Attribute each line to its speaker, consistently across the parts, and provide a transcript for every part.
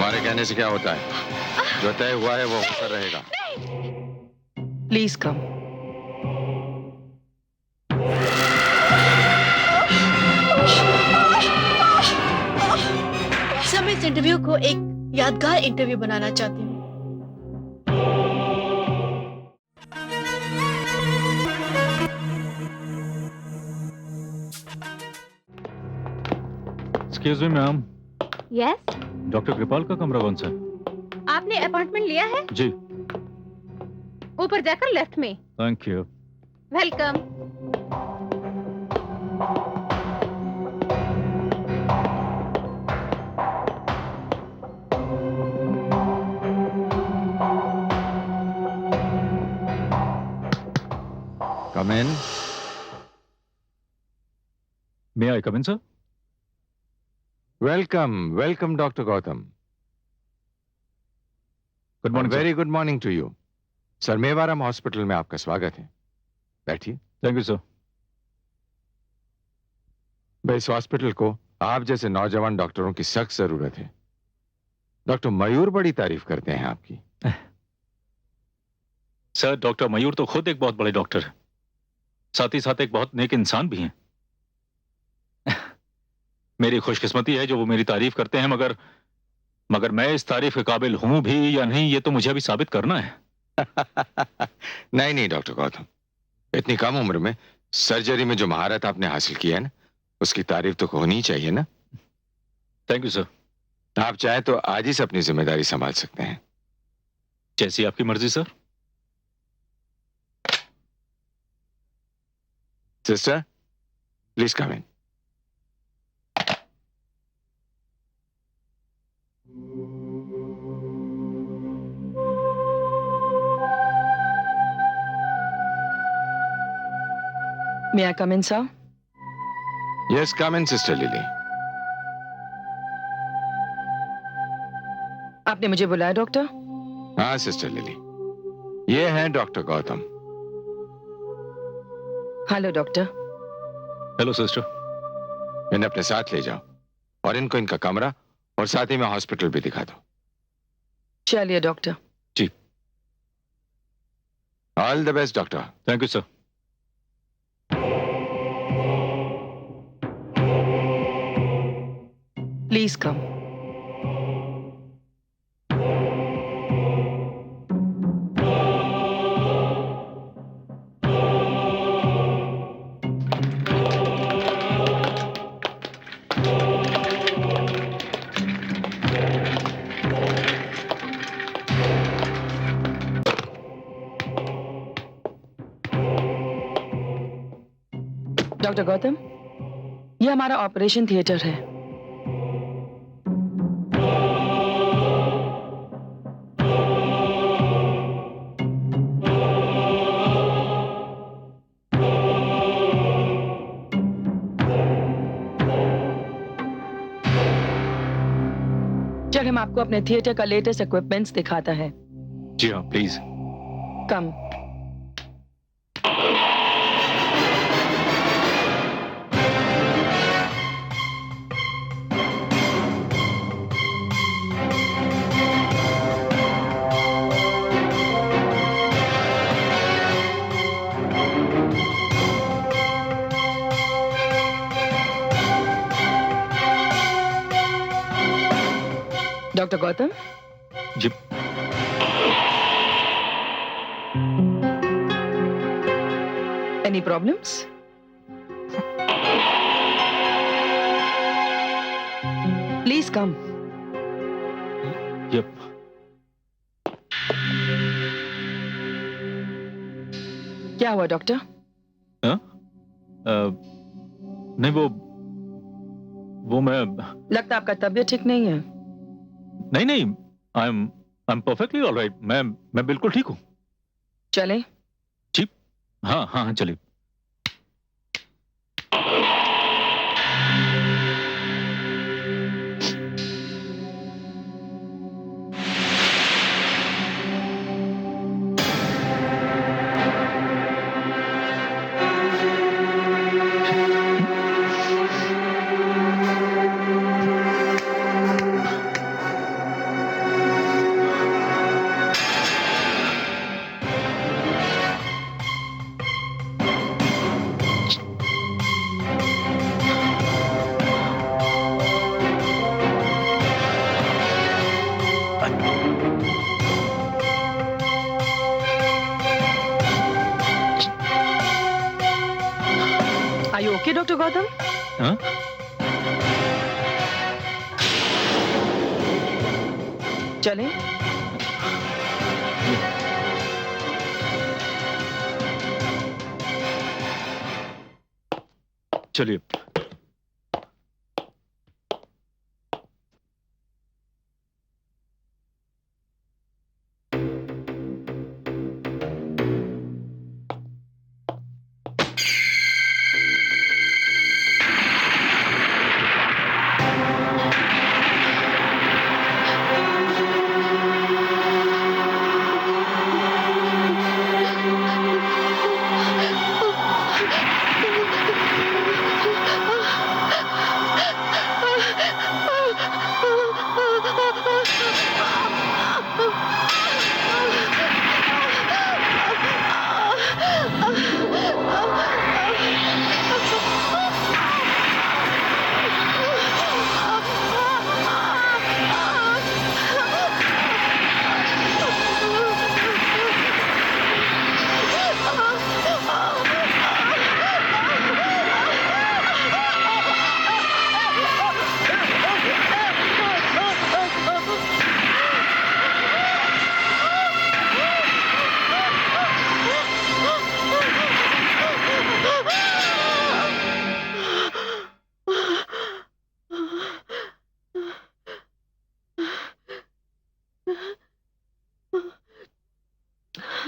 Speaker 1: तुम्हारे कहने से क्या होता है? जो तय हुआ है वो होकर रहेगा।
Speaker 2: Please come.
Speaker 3: सर, मैं इस इंटरव्यू को एक यादगार इंटरव्यू बनाना चाहती हूँ।
Speaker 4: Excuse me ma'am,
Speaker 5: yes,
Speaker 4: doctor Kripal का कमरा कौन सा है?
Speaker 5: आपने अपॉइंटमेंट लिया है?
Speaker 4: जी,
Speaker 5: ऊपर जाकर लेफ्ट में।
Speaker 4: Thank you.
Speaker 5: Welcome.
Speaker 1: Come in.
Speaker 4: May I come in sir?
Speaker 1: Welcome welcome doctor Gautam.
Speaker 4: Good morning.
Speaker 1: Very good morning to you sir. Mewaram hospital में आपका स्वागत है। बैठिए।
Speaker 4: Thank you sir.
Speaker 1: भाई, इस हॉस्पिटल को आप जैसे नौजवान डॉक्टरों की सख्त जरूरत है। डॉक्टर मयूर बड़ी तारीफ करते हैं आपकी।
Speaker 4: सर, डॉक्टर मयूर तो खुद एक बहुत बड़े डॉक्टर है, साथ ही साथ एक बहुत नेक इंसान भी हैं। मेरी खुशकिस्मती है जो वो मेरी तारीफ करते हैं, मगर मैं इस तारीफ के काबिल हूं भी या नहीं, ये तो मुझे अभी साबित करना है।
Speaker 1: नहीं नहीं डॉक्टर गौतम, इतनी कम उम्र में सर्जरी में जो महारत आपने हासिल की है ना, उसकी तारीफ तो होनी ही चाहिए ना।
Speaker 4: Thank you sir.
Speaker 1: आप चाहें तो आज ही से अपनी जिम्मेदारी संभाल सकते हैं।
Speaker 4: जैसी आपकी मर्जी sir.
Speaker 1: Sister, please come in.
Speaker 2: May I come in, sir?
Speaker 1: Yes, come in sister lily.
Speaker 2: आपने मुझे बुलाया डॉक्टर?
Speaker 1: हाँ सिस्टर लिली, ये हैं doctor Gautam.
Speaker 2: Hello doctor.
Speaker 4: Hello sister.
Speaker 1: इन्हें अपने साथ ले जाओ और इनको इनका कमरा और साथ ही में हॉस्पिटल भी दिखा दो।
Speaker 2: चलिए डॉक्टर।
Speaker 4: जी,
Speaker 1: all the best doctor.
Speaker 4: Thank you sir.
Speaker 2: Please come. Doctor Gautam, ये हमारा ऑपरेशन थिएटर है। चल, हम आपको अपने थिएटर का लेटेस्ट इक्विपमेंट्स दिखाता है।
Speaker 4: जी हाँ, प्लीज।
Speaker 2: कम। डॉक्टर गौतम,
Speaker 4: जी।
Speaker 2: Any problems? Please come.
Speaker 4: Yup.
Speaker 2: क्या हुआ डॉक्टर?
Speaker 4: हाँ? नहीं, वो मैं।
Speaker 2: लगता आपका तबीयत ठीक नहीं है।
Speaker 4: नहीं नहीं, I am perfectly all right. मैं बिल्कुल ठीक हूँ।
Speaker 2: चले?
Speaker 4: जी हाँ हाँ हाँ, चलिए।
Speaker 2: डॉक्टर गौतम?
Speaker 4: हाँ?
Speaker 2: चलें?
Speaker 4: चलिए।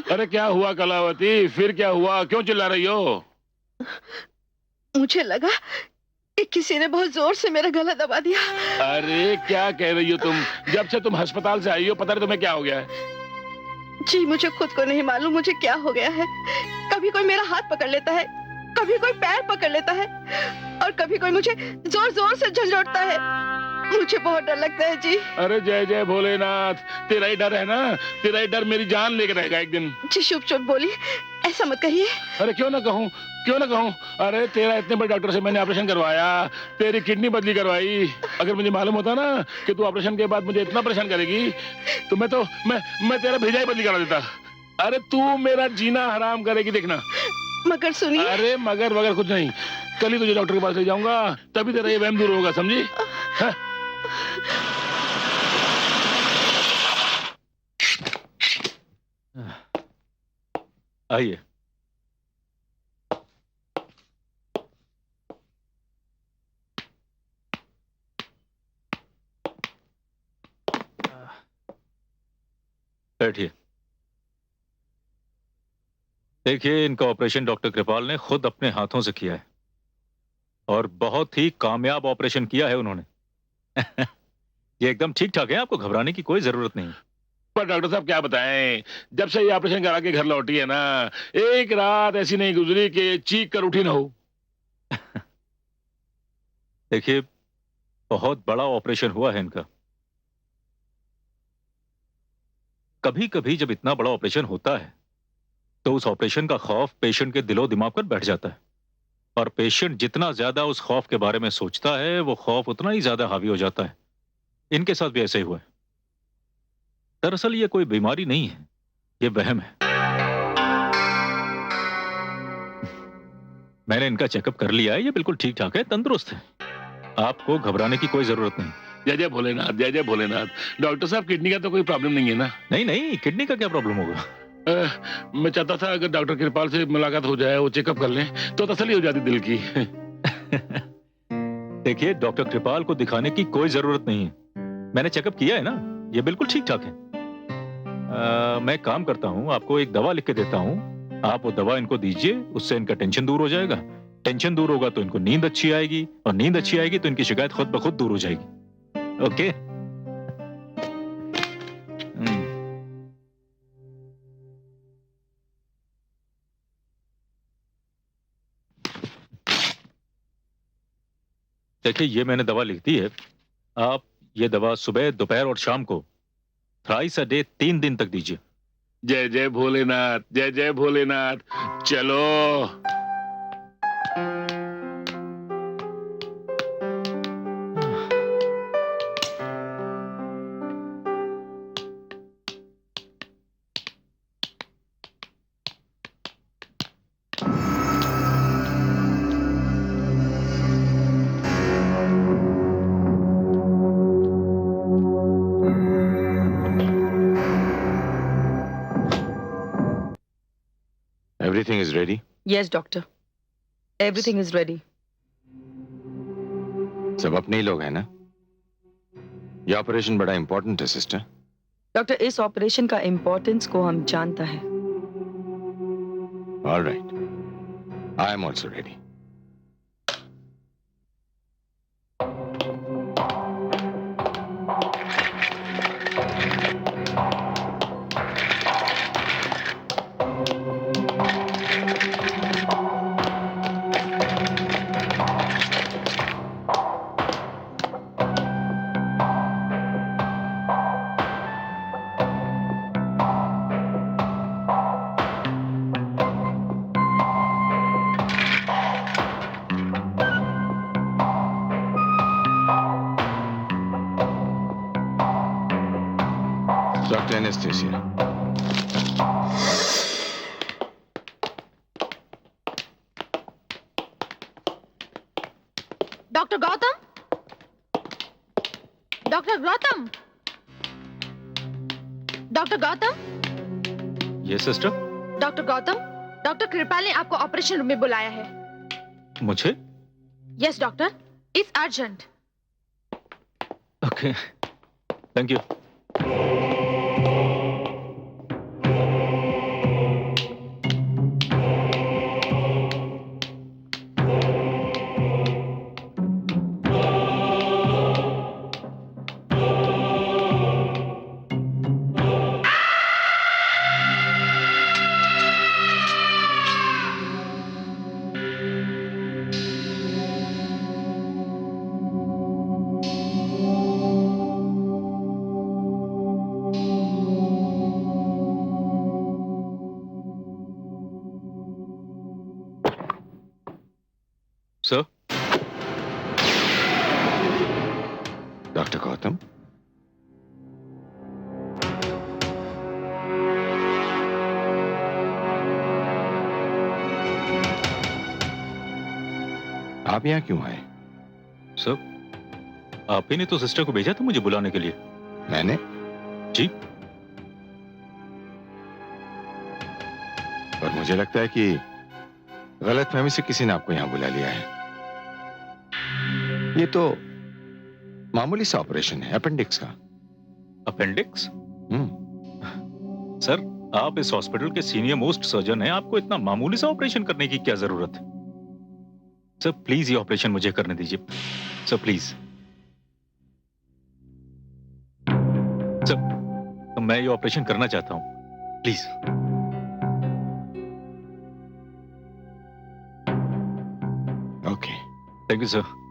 Speaker 6: अरे क्या हुआ कलावती? फिर क्या हुआ? क्यों चिल्ला रही हो?
Speaker 3: मुझे लगा कि किसी ने बहुत जोर से मेरा गला दबा दिया।
Speaker 6: अरे क्या कह रही हो तुम? जब से तुम अस्पताल से आई हो पता नहीं तुम्हें क्या हो गया है।
Speaker 3: जी मुझे खुद को नहीं मालूम मुझे क्या हो गया है। कभी कोई मेरा हाथ पकड़ लेता है, कभी कोई पैर पकड़ लेता है और कभी कोई मुझे जोर जोर से झंझोड़ता है। मुझे बहुत डर लगता है जी।
Speaker 6: अरे जय जय भोलेनाथ, तेरा ही डर है ना? तेरा ही डर मेरी जान लेके रहेगा एक दिन।
Speaker 3: जी चुप चुप बोलिए, ऐसा मत कहिए।
Speaker 6: अरे क्यों ना कहूँ, क्यों ना कहूँ। अरे तेरा इतने बड़े डॉक्टर से मैंने ऑपरेशन करवाया, तेरी किडनी बदली करवाई। अगर मुझे मालूम होता ना कि तू ऑपरेशन के बाद मुझे इतना परेशान करेगी तो मैं तेरा भेजा ही बदली करा देता। अरे तू मेरा जीना हराम करेगी देखना।
Speaker 3: मगर सुनिए।
Speaker 6: अरे मगर वगर कुछ नहीं, कल ही तुझे डॉक्टर के पास ले जाऊंगा, तभी तेरा ये वहम दूर होगा, समझी? हाँ?
Speaker 4: आइए। बैठिए। देखिए, इनका ऑपरेशन डॉक्टर कृपाल ने खुद अपने हाथों से किया है और बहुत ही कामयाब ऑपरेशन किया है उन्होंने। ये एकदम ठीक ठाक है, आपको घबराने की कोई जरूरत नहीं।
Speaker 6: पर डॉक्टर साहब क्या बताएं, जब से ये ऑपरेशन करा के घर लौटी है ना, एक रात ऐसी नहीं गुजरी कि चीख कर उठी ना हो।
Speaker 4: देखिए, बहुत बड़ा ऑपरेशन हुआ है इनका। कभी कभी जब इतना बड़ा ऑपरेशन होता है तो उस ऑपरेशन का खौफ पेशेंट के दिलो दिमाग पर बैठ जाता है और पेशेंट जितना ज्यादा उस खौफ के बारे में सोचता है वो खौफ उतना ही ज्यादा हावी हो जाता है। इनके साथ भी ऐसे ही हुआ है। दरअसल ये कोई बीमारी नहीं है, ये वहम है। मैंने इनका चेकअप कर लिया है, ये बिल्कुल ठीक ठाक है, तंदुरुस्त है। आपको घबराने की कोई जरूरत नहीं।
Speaker 6: जय जय भोलेनाथ, जय जय भोलेनाथ। डॉक्टर साहब किडनी का तो कोई प्रॉब्लम नहीं है ना?
Speaker 4: नहीं नहीं, किडनी का क्या प्रॉब्लम होगा?
Speaker 6: मैं चाहता था अगर डॉक्टर कृपाल से मुलाकात हो जाए, वो चेकअप कर लें तो तसल्ली हो जाती दिल की।
Speaker 4: देखिए, डॉक्टर कृपाल को दिखाने की कोई जरूरत नहीं है। मैंने चेकअप किया है ना, ये बिल्कुल ठीक ठाक है। मैं काम करता हूँ, आपको एक दवा लिख के देता हूँ, आप वो दवा इनको दीजिए, उससे इनका टेंशन दूर हो जाएगा। टेंशन दूर होगा तो इनको नींद अच्छी आएगी और नींद अच्छी आएगी तो इनकी शिकायत खुद ब खुद दूर हो जाएगी। ओके? देखिए, ये मैंने दवा लिख दी है। आप ये दवा सुबह, दोपहर और शाम को थ्राइस अ डे 3 दिन तक दीजिए।
Speaker 6: जय जय भोलेनाथ, जय जय भोलेनाथ। चलो।
Speaker 1: Everything is ready.
Speaker 2: Yes, doctor. Everything is ready.
Speaker 1: सब अपने ही लोग हैं ना? ये ऑपरेशन बड़ा इंपॉर्टेंट है सिस्टर.
Speaker 2: डॉक्टर, इस ऑपरेशन का इम्पोर्टेंस को हम जानता है.
Speaker 1: All right. I am also ready. Dr. Anastasia.
Speaker 5: Doctor Gautam, doctor Gautam, doctor Gautam,
Speaker 4: ये सिस्टर.
Speaker 5: डॉक्टर गौतम, डॉक्टर कृपाल ने आपको ऑपरेशन रूम में बुलाया है.
Speaker 4: मुझे?
Speaker 5: Yes doctor, it's urgent.
Speaker 4: Okay, thank you. Sir.
Speaker 1: Doctor Gautam. आप यहाँ क्यों आए?
Speaker 4: सर, आप ही ने तो सिस्टर को भेजा था मुझे बुलाने के लिए.
Speaker 1: मैंने?
Speaker 4: जी.
Speaker 1: पर मुझे लगता है कि गलतफहमी से किसी ने आपको यहाँ बुला लिया है. ये तो मामूली सा ऑपरेशन है, अपेंडिक्स का.
Speaker 4: अपेंडिक्स?
Speaker 1: हम्म.
Speaker 4: सर, आप इस हॉस्पिटल के सीनियर मोस्ट सर्जन हैं, आपको इतना मामूली सा ऑपरेशन करने की क्या जरूरत है? सर प्लीज ये ऑपरेशन मुझे करने दीजिए. Sir please. सर, मैं ये ऑपरेशन करना चाहता हूं, please.
Speaker 1: Okay.
Speaker 4: Thank you sir.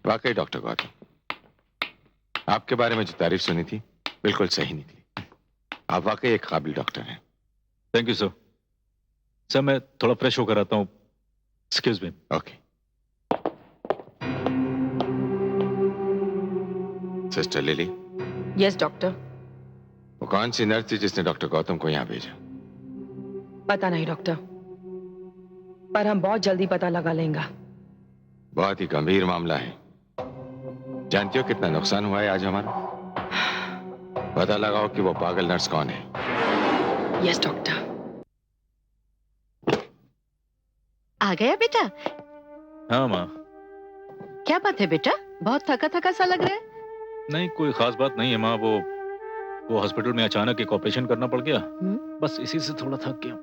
Speaker 1: वाकई डॉक्टर गौतम, आपके बारे में जो तारीफ सुनी थी बिल्कुल सही निकली. आप वाकई एक काबिल डॉक्टर हैं.
Speaker 4: Thank you sir. सर मैं थोड़ा फ्रेश होकर आता हूँ. एक्सक्यूज मी.
Speaker 1: Okay. Sister lily,
Speaker 2: yes doctor.
Speaker 1: वो कौन सी नर्स थी जिसने डॉक्टर गौतम को यहाँ भेजा?
Speaker 2: पता नहीं डॉक्टर, पर हम बहुत जल्दी पता लगा लेंगे.
Speaker 1: बहुत ही गंभीर मामला है. जानती हो कितना नुकसान हुआ है आज हमारा? पता लगाओ कि वो पागल नर्स कौन है.
Speaker 2: Yes doctor.
Speaker 3: आ गया बेटा?
Speaker 4: हाँ माँ.
Speaker 3: क्या बात है बेटा, बहुत थका थका सा लग रहा है.
Speaker 4: नहीं कोई खास बात नहीं है माँ. वो हॉस्पिटल में अचानक एक ऑपरेशन करना पड़ गया. बस इसी से थोड़ा थक गया.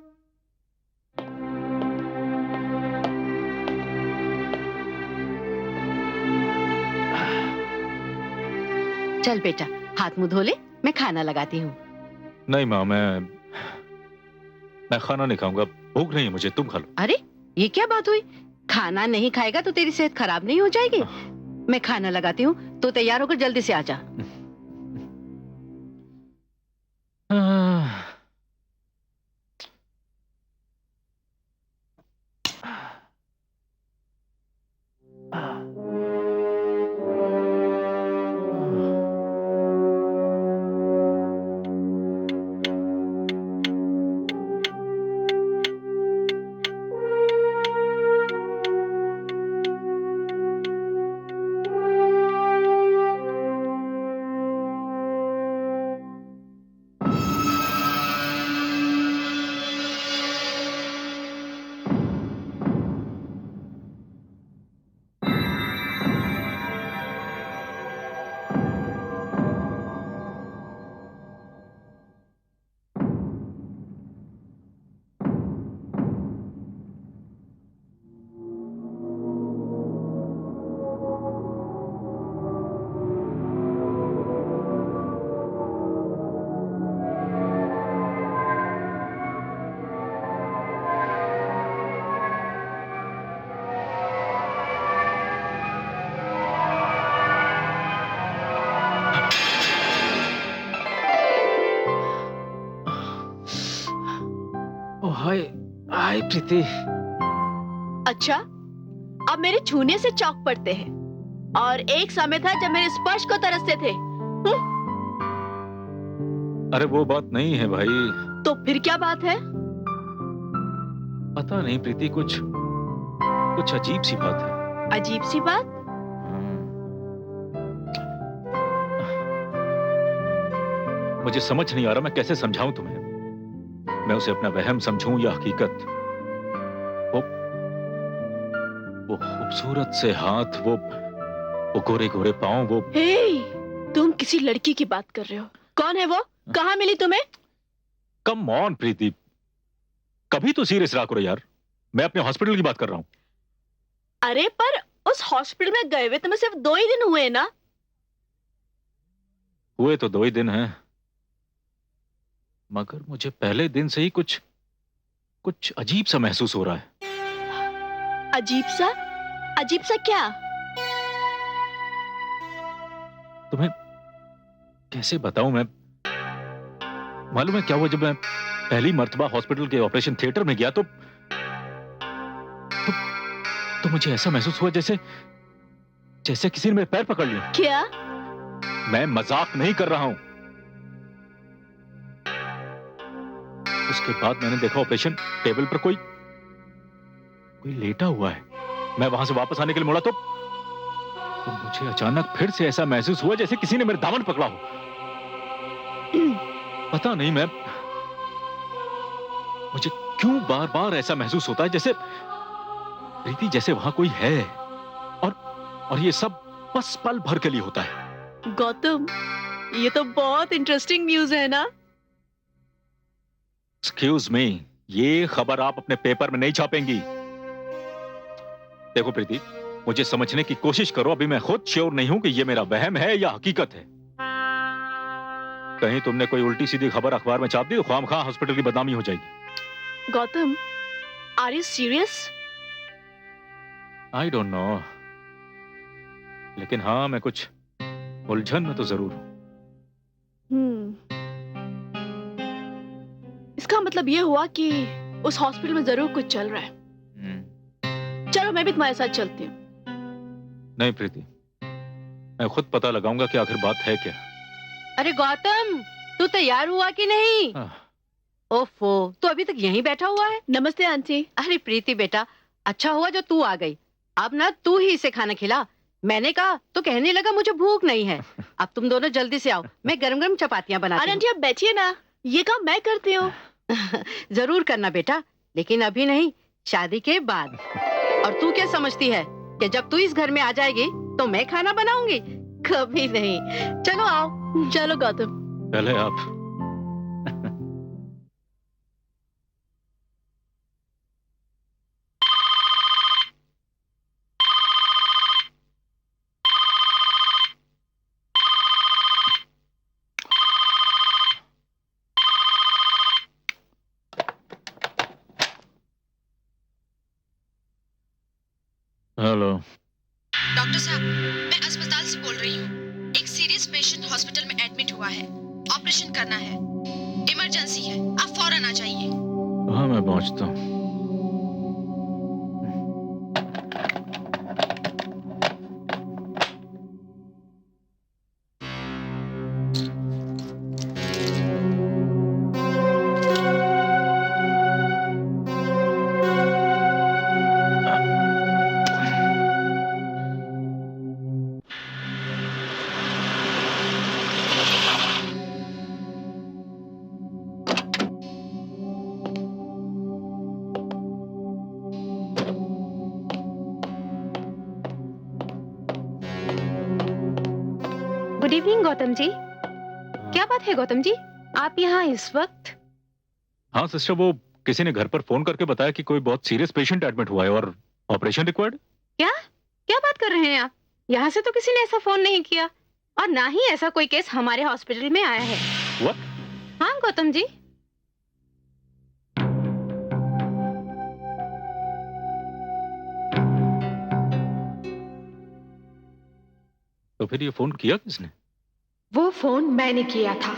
Speaker 3: चल बेटा, हाथ मुंह धो ले, मैं खाना लगाती हूँ.
Speaker 4: नहीं माँ, मैं खाना नहीं खाऊंगा, भूख नहीं है मुझे, तुम खा लो।
Speaker 3: अरे ये क्या बात हुई? खाना नहीं खाएगा तो तेरी सेहत खराब नहीं हो जाएगी? मैं खाना लगाती हूँ, तो तैयार होकर जल्दी से आ जा।
Speaker 4: ओ हाय, हाय प्रीति।
Speaker 5: अच्छा, अब मेरे छूने से चौक पड़ते हैं, और एक समय था जब मेरे स्पर्श को तरसते थे।
Speaker 4: अरे वो बात नहीं है भाई।
Speaker 5: तो फिर क्या बात है?
Speaker 4: पता नहीं प्रीति, कुछ अजीब सी बात है।
Speaker 5: अजीब सी बात?
Speaker 4: मुझे समझ नहीं आ रहा मैं कैसे समझाऊं तुम्हें। मैं उसे अपना वहम समझूं या हकीकत। वो खूबसूरत से हाथ, वो गोरे गोरे पांव, वो।
Speaker 5: हे, तुम किसी लड़की की बात कर रहे हो? कौन है वो? कहाँ मिली तुम्हें?
Speaker 4: कम ऑन प्रीति, कभी तो सीरियस रहा करो यार। मैं अपने हॉस्पिटल की बात कर रहा हूं।
Speaker 5: अरे पर उस हॉस्पिटल में गए हुए तुम्हें सिर्फ 2 ही दिन हुए ना?
Speaker 4: हुए तो 2 ही दिन हैं, मगर मुझे पहले दिन से ही कुछ अजीब सा महसूस हो रहा है।
Speaker 5: अजीब सा? अजीब सा क्या?
Speaker 4: तुम्हें कैसे बताऊं मैं? मालूम है क्या हुआ? जब मैं पहली मर्तबा हॉस्पिटल के ऑपरेशन थिएटर में गया तो मुझे ऐसा महसूस हुआ जैसे किसी ने मेरे पैर पकड़ लिए।
Speaker 5: क्या?
Speaker 4: मैं मजाक नहीं कर रहा हूं। उसके बाद मैंने देखा ऑपरेशन टेबल पर कोई लेटा हुआ है। मैं वहां से वापस आने के लिए मुड़ा तो मुझे अचानक फिर से ऐसा महसूस हुआ जैसे किसी ने मेरे दामन पकड़ा हो। पता नहीं मुझे क्यों बार बार ऐसा महसूस होता है जैसे प्रीति, जैसे वहां कोई है, और ये सब बस पल भर के लिए होता है।
Speaker 5: गौतम, ये तो बहुत इंटरेस्टिंग न्यूज़ है ना?
Speaker 4: एक्सक्यूज मी, ये खबर आप अपने पेपर में नहीं छापेंगी। देखो प्रीति, मुझे समझने की कोशिश करो। अभी मैं खुद श्योर नहीं हूं कि ये मेरा वहम है या हकीकत है। कहीं तुमने कोई उल्टी सीधी खबर अखबार में छाप दी तो ख्वामख्वाह हॉस्पिटल की बदनामी हो जाएगी।
Speaker 5: Gautam, are you serious?
Speaker 4: I don't know, लेकिन हाँ, मैं कुछ उलझन में तो जरूर हूं।
Speaker 5: इसका मतलब ये हुआ कि उस हॉस्पिटल में जरूर कुछ चल रहा है। चलो मैं भी तुम्हारे साथ चलती हूँ।
Speaker 4: नहीं प्रीति, मैं खुद पता लगाऊंगा कि आखिर बात है क्या।
Speaker 3: अरे गौतम, तू तैयार हुआ कि नहीं? ओफो, तू अभी तक यहीं बैठा हुआ है?
Speaker 5: नमस्ते आंटी।
Speaker 3: अरे प्रीति बेटा, अच्छा हुआ जो तू आ गई। अब ना तू ही इसे खाना खिला। मैंने कहा तो कहने लगा मुझे भूख नहीं है। अब तुम दोनों जल्दी से आओ, मैं गरम गरम चपातियां बनाती
Speaker 5: अरे आंटी आप बैठिए ना, ये काम मैं करती हूँ।
Speaker 3: हूँ। जरूर करना बेटा, लेकिन अभी नहीं, शादी के बाद। और तू क्या समझती है कि जब तू इस घर में आ जाएगी तो मैं खाना बनाऊंगी? कभी नहीं। चलो आओ।
Speaker 5: चलो गौतम।
Speaker 4: पहले आप। हेलो।
Speaker 3: डॉक्टर साहब, मैं अस्पताल से बोल रही हूँ। एक सीरियस पेशेंट हॉस्पिटल में एडमिट हुआ है। ऑपरेशन करना है, इमरजेंसी है, आप फौरन आ जाइए।
Speaker 4: हाँ, मैं पहुंचता हूँ।
Speaker 7: Good evening Gautam ji. क्या बात है गौतम जी, आप यहाँ इस वक्त?
Speaker 4: हाँ सिस्टर, वो किसी ने घर पर फोन करके बताया कि कोई बहुत सीरियस पेशेंट एडमिट हुआ है और ऑपरेशन रिक्वायर्ड।
Speaker 7: क्या क्या बात कर रहे हैं आप? यहाँ से तो किसी ने ऐसा फोन नहीं किया और ना ही ऐसा कोई केस हमारे हॉस्पिटल में आया है।
Speaker 4: What?
Speaker 7: हाँ गौतम जी।
Speaker 4: तो फिर ये फोन किया किसने?
Speaker 7: वो फोन मैंने किया था।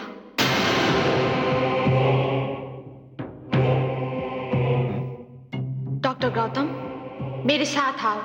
Speaker 7: डॉक्टर गौतम, मेरे साथ आओ।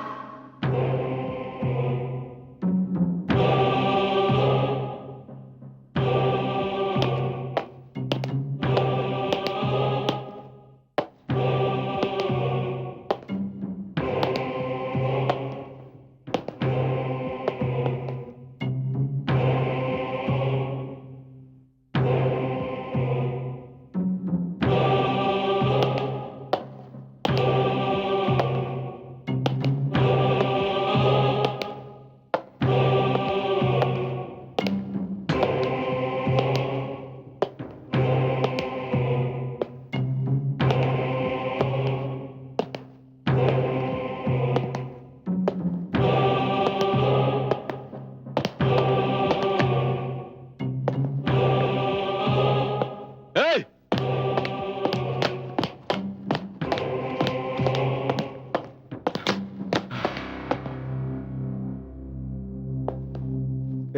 Speaker 4: Hey!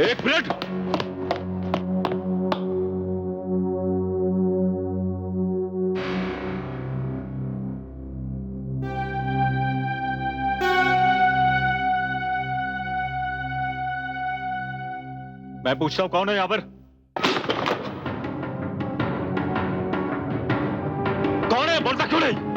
Speaker 4: एक मिनट। मैं पूछता हूं कौन है यहां पर? कौन है? बोलता क्यों नहीं?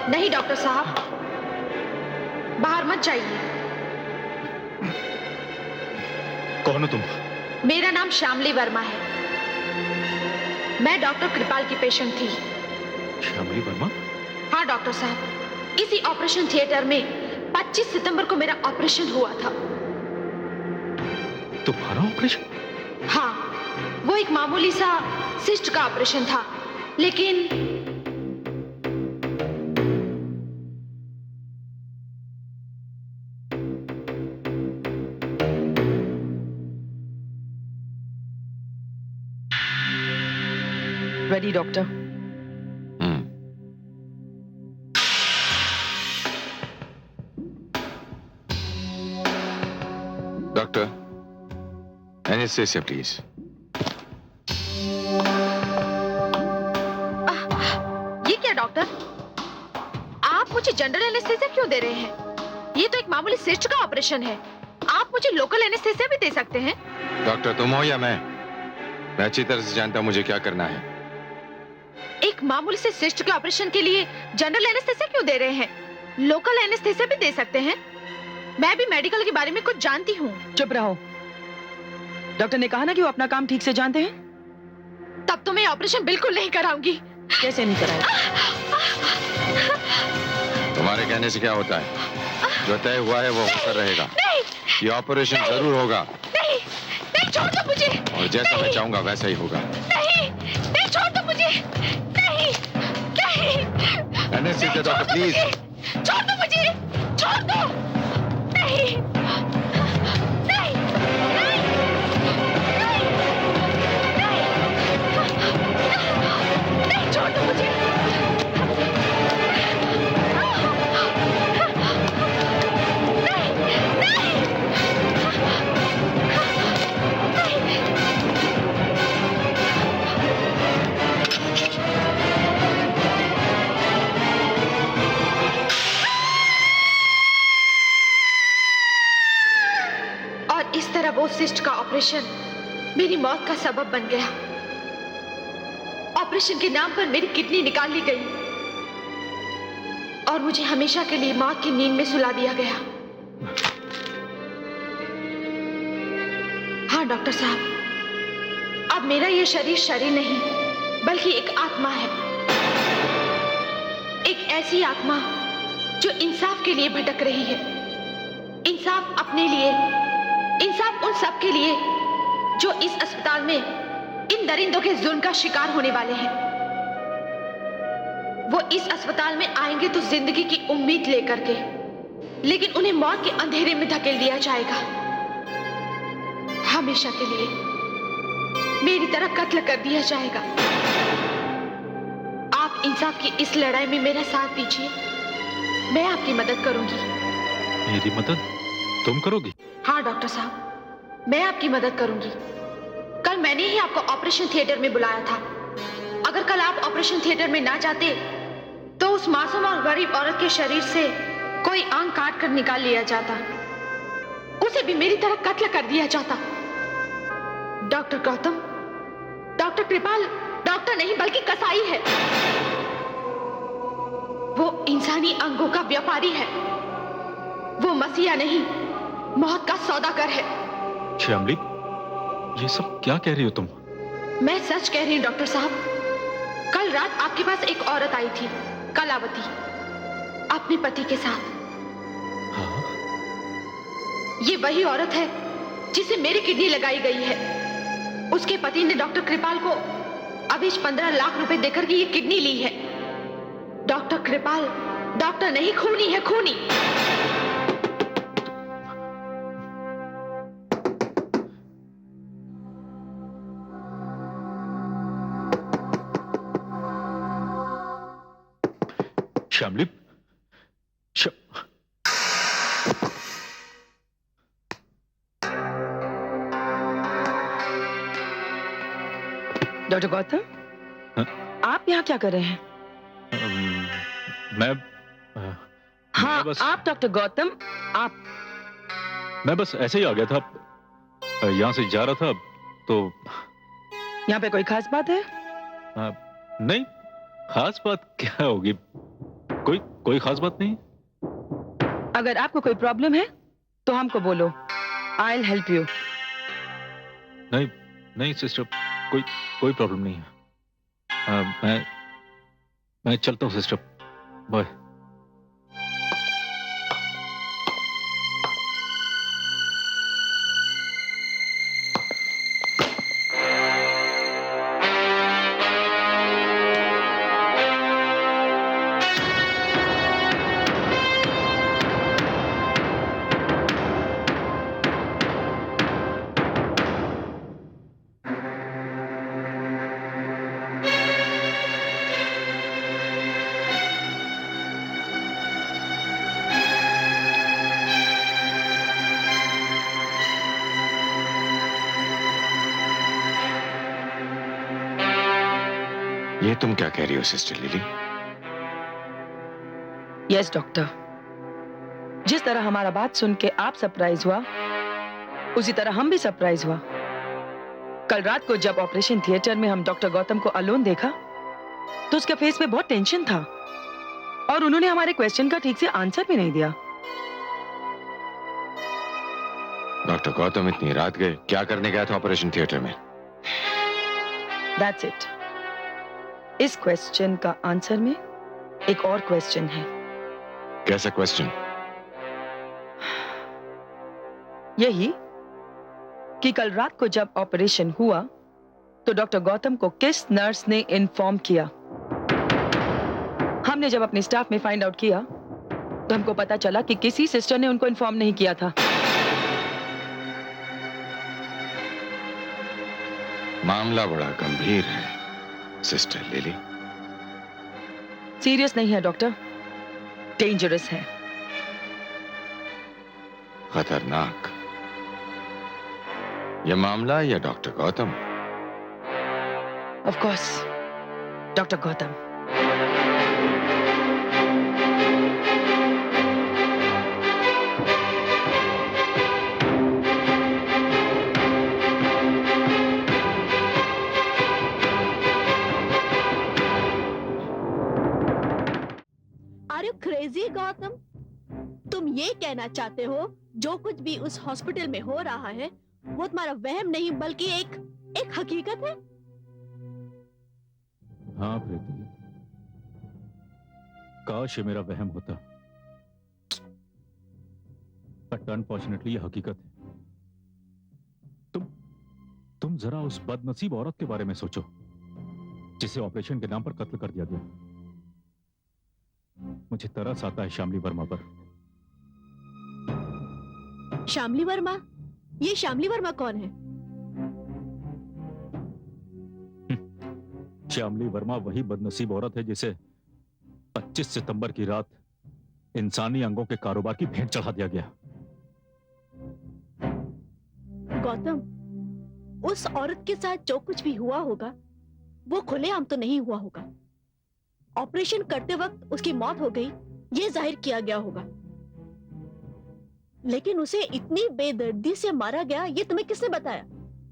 Speaker 7: नहीं डॉक्टर साहब, बाहर मत जाइए।
Speaker 4: कौन हो तुम?
Speaker 7: मेरा नाम श्यामली वर्मा है। मैं डॉक्टर कृपाल की पेशेंट थी।
Speaker 4: श्यामली वर्मा?
Speaker 7: हाँ डॉक्टर साहब, इसी ऑपरेशन थिएटर में 25 सितंबर को मेरा ऑपरेशन हुआ था।
Speaker 4: तुम्हारा ऑपरेशन?
Speaker 7: हाँ, वो एक मामूली सा सिस्ट का ऑपरेशन था, लेकिन
Speaker 2: ready doctor?
Speaker 1: Doctor, anaesthesia please.
Speaker 7: ये क्या डॉक्टर, आप मुझे जनरल एनेस्थेसिया क्यों दे रहे हैं? ये तो एक मामूली सिस्ट का ऑपरेशन है। आप मुझे लोकल एनेस्थेसिया भी दे सकते हैं।
Speaker 1: डॉक्टर तुम हो या मैं अच्छी तरह से जानता हूं मुझे क्या करना है।
Speaker 7: एक मामूली से सिस्ट के ऑपरेशन के लिए जनरल एनेस्थेसिया क्यों दे रहे हैं? लोकल एनेस्थेसिया भी दे सकते हैं। मैं भी मेडिकल के बारे में कुछ जानती हूँ।
Speaker 2: चुप रहो। डॉक्टर ने कहा ना कि वो अपना काम ठीक से जानते हैं।
Speaker 7: तब तो मैं ऑपरेशन बिल्कुल नहीं कराऊंगी।
Speaker 2: कैसे नहीं कराएगा?
Speaker 1: तुम्हारे कहने से क्या होता है? जो तय हुआ है वो होकर रहेगा।
Speaker 7: नहीं,
Speaker 1: ये ऑपरेशन जरूर होगा
Speaker 7: नहीं, नहीं, छोड़ दो मुझे।
Speaker 1: और जैसा मैं चाहूंगा वैसा ही होगा।
Speaker 7: नहीं, नहीं, छोड़ दो मुझे। नहीं, नहीं,
Speaker 1: एनेस्थीसिया डॉक्टर
Speaker 7: छोड़ दो
Speaker 1: प्लीज।
Speaker 7: मुझे। छोड़ दो मुझे, छोड़ दो। नहीं, नहीं, नहीं, नहीं, छोड़ दो मुझे। और इस तरह वो सिस्ट का ऑपरेशन मेरी मौत का सबब बन गया। ऑपरेशन के नाम पर मेरी किडनी निकाल ली गई और मुझे हमेशा के लिए मौत की नींद में सुला दिया गया। हाँ डॉक्टर साहब, अब मेरा ये शरीर शरीर नहीं बल्कि एक आत्मा है। एक ऐसी आत्मा जो इंसाफ के लिए भटक रही है। इंसाफ अपने लिए, इंसाफ उन सब के लिए जो इस अस्पताल में इन दरिंदों के जुल्म का शिकार होने वाले हैं। वो इस अस्पताल में आएंगे तो जिंदगी की उम्मीद लेकर के, लेकिन उन्हें मौत के अंधेरे में धकेल दिया जाएगा। हमेशा के लिए मेरी तरह कत्ल कर दिया जाएगा। आप इंसाफ की इस लड़ाई में मेरा साथ दीजिए, मैं आपकी मदद करूंगी।
Speaker 4: मेरी मदद तुम करोगी?
Speaker 7: हाँ डॉक्टर साहब, मैं आपकी मदद करूंगी। कल मैंने ही आपको ऑपरेशन थिएटर में बुलाया था। अगर कल आप ऑपरेशन थिएटर में ना जाते तो उस मासूम और गरीब औरत के शरीर से कोई अंग काट कर निकाल लिया जाता, उसे भी मेरी तरह कत्ल कर दिया जाता। डॉक्टर गौतम, डॉक्टर कृपाल डॉक्टर नहीं बल्कि कसाई है। वो इंसानी अंगों का व्यापारी है। वो मसीहा नहीं, मौत का सौदागर है।
Speaker 4: श्यामली, ये सब क्या कह रही हो तुम?
Speaker 7: मैं सच कह रही हूँ डॉक्टर साहब। कल रात आपके पास एक औरत आई थी, कलावती, अपने पति के साथ।
Speaker 4: हाँ?
Speaker 7: ये वही औरत है जिसे मेरी किडनी लगाई गई है। उसके पति ने डॉक्टर कृपाल को अभी 15 लाख रुपए देकर के ये किडनी ली है। डॉक्टर कृपाल डॉक्टर नहीं, खूनी है, खूनी।
Speaker 4: श्यामली,
Speaker 2: डॉक्टर गौतम,
Speaker 4: हाँ?
Speaker 2: आप यहाँ क्या कर रहे हैं?
Speaker 4: मैं
Speaker 2: हाँ
Speaker 4: बस-
Speaker 2: आप डॉक्टर गौतम, आप।
Speaker 4: मैं बस ऐसे ही आ गया था, यहाँ से जा रहा था तो
Speaker 2: यहाँ पे कोई खास बात है?
Speaker 4: नहीं, खास बात क्या होगी? कोई खास बात नहीं।
Speaker 2: अगर आपको कोई प्रॉब्लम है तो हमको बोलो, आई विल हेल्प यू।
Speaker 4: नहीं सिस्टर, कोई प्रॉब्लम नहीं है। मैं चलता हूँ सिस्टर, बाय।
Speaker 1: ये तुम क्या कह रही हो सिस्टर लिली?
Speaker 2: यस डॉक्टर, जिस तरह हमारा बात सुन के आप सरप्राइज हुआ, उसी तरह हम भी सरप्राइज हुआ। कल रात को जब ऑपरेशन थिएटर में हम डॉक्टर गौतम को अलोन देखा तो उसके फेस में बहुत टेंशन था और उन्होंने हमारे क्वेश्चन का ठीक से आंसर भी नहीं दिया।
Speaker 1: डॉक्टर गौतम इतनी रात गए क्या करने गया था ऑपरेशन थिएटर में?
Speaker 2: That's it. इस क्वेश्चन का आंसर में एक और क्वेश्चन है।
Speaker 1: कैसा क्वेश्चन?
Speaker 2: यही कि कल रात को जब ऑपरेशन हुआ तो डॉक्टर गौतम को किस नर्स ने इन्फॉर्म किया? हमने जब अपने स्टाफ में फाइंड आउट किया तो हमको पता चला कि किसी सिस्टर ने उनको इन्फॉर्म नहीं किया था।
Speaker 1: मामला बड़ा गंभीर है सिस्टर लिली।
Speaker 2: सीरियस नहीं है डॉक्टर, डेंजरस है।
Speaker 1: खतरनाक। ये मामला या doctor Gautam?
Speaker 2: Of course doctor Gautam.
Speaker 5: Are you crazy Gautam? तुम ये कहना चाहते हो जो कुछ भी उस हॉस्पिटल में हो रहा है वो तुम्हारा वहम नहीं बल्कि एक हकीकत है?
Speaker 4: हाँ प्रीति, काश ये मेरा वहम होता, बट अनफॉर्चुनेटली ये हकीकत है। तुम जरा उस बदनसीब औरत के बारे में सोचो जिसे ऑपरेशन के नाम पर कत्ल कर दिया गया। मुझे तरस आता है श्यामली वर्मा पर।
Speaker 5: श्यामली वर्मा? ये श्यामली वर्मा कौन है?
Speaker 4: श्यामली वर्मा वही बदनसीब औरत है जिसे 25 सितंबर की रात इंसानी अंगों के कारोबार की भेंट चढ़ा दिया गया।
Speaker 5: गौतम, उस औरत के साथ जो कुछ भी हुआ होगा वो खुलेआम तो नहीं हुआ होगा। ऑपरेशन करते वक्त उसकी मौत हो गई ये जाहिर किया गया होगा, लेकिन उसे इतनी बेदर्दी से मारा गया ये तुम्हें किसने बताया?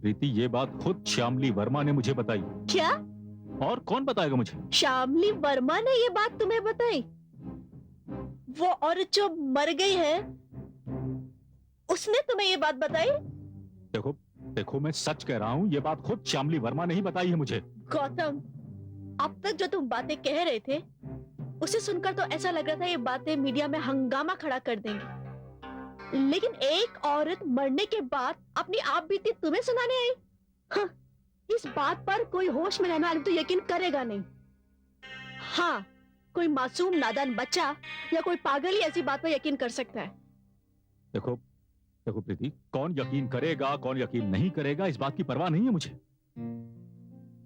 Speaker 4: प्रीति, ये बात खुद श्यामली वर्मा ने मुझे बताई।
Speaker 5: क्या?
Speaker 4: और कौन बताएगा मुझे?
Speaker 5: श्यामली वर्मा ने ये बात तुम्हें बताई? वो औरत जो मर गई है उसने तुम्हें ये बात बताई?
Speaker 4: देखो मैं सच कह रहा हूँ, ये बात खुद श्यामली वर्मा ने ही बताई है मुझे।
Speaker 5: गौतम, अब तक जो तुम बातें कह रहे थे उसे सुनकर तो ऐसा लग रहा था ये बातें मीडिया में हंगामा खड़ा कर देंगी, लेकिन एक औरत मरने के बाद अपनी आप बीती तुम्हें सुनाने आई? हाँ, इस बात पर कोई होश में रहने वाला तो यकीन करेगा नहीं। हाँ, कोई मासूम नादान बच्चा या कोई पागल ही ऐसी बात पर यकीन कर सकता है।
Speaker 4: देखो प्रीति, कौन यकीन करेगा कौन यकीन नहीं करेगा इस बात की परवाह नहीं है मुझे।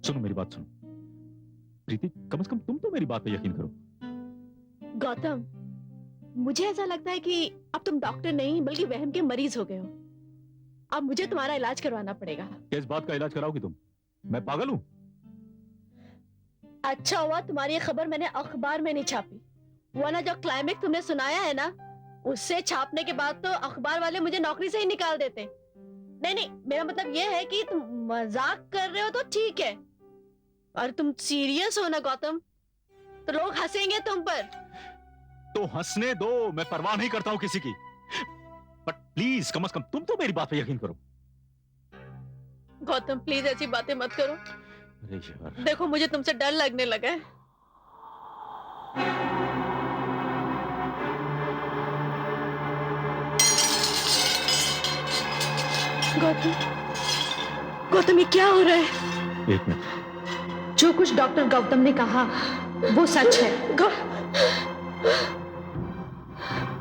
Speaker 4: सुनो मेरी बात सुनो प्रीति, कम से कम तुम तो मेरी बात पे यकीन करो।
Speaker 5: गौतम, मुझे ऐसा लगता है कि अब तुम डॉक्टर नहीं बल्कि वहम के मरीज हो गए हो। अब मुझे तुम्हारा इलाज करवाना पड़ेगा।
Speaker 4: किस बात का इलाज कराओगी तुम? मैं पागल हूँ?
Speaker 5: अच्छा हुआ तुम्हारी ये खबर मैंने अखबार में नहीं छापी, वरना जो क्लाइमेक्स तुमने सुनाया है ना उससे छापने के बाद तो अखबार वाले मुझे नौकरी से ही निकाल देते। नहीं, मेरा मतलब ये है कि तुम मजाक कर रहे हो तो ठीक है, और तुम सीरियस हो ना गौतम तो लोग हंसेंगे तुम पर।
Speaker 4: तो हंसने दो, मैं परवाह नहीं करता हूँ किसी की, बट प्लीज कम से कम तुम तो मेरी बात पे यकीन करो।
Speaker 5: गौतम प्लीज ऐसी बातें मत करो।
Speaker 4: अरे यार,
Speaker 5: देखो मुझे तुमसे डर लगने लगा है। गौतम ये क्या हो रहा है?
Speaker 4: एक मिनट।
Speaker 7: जो कुछ डॉक्टर गौतम ने कहा वो सच है।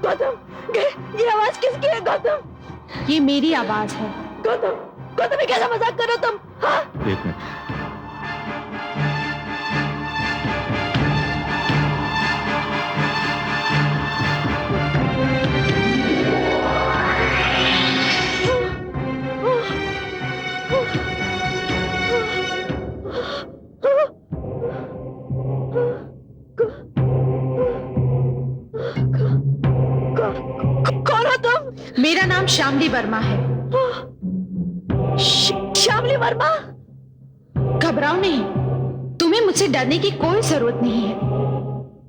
Speaker 5: गौतम, ये आवाज किसकी है? गौतम,
Speaker 7: ये मेरी आवाज है।
Speaker 5: गौतम ये कैसा मजाक कर रहे हो तुम? हाँ?
Speaker 4: एक मिनट।
Speaker 5: कौन हो तुम?
Speaker 7: मेरा नाम श्यामली वर्मा है।
Speaker 5: श्यामली वर्मा?
Speaker 7: घबराओ नहीं, तुम्हें मुझसे डरने की कोई जरूरत नहीं है।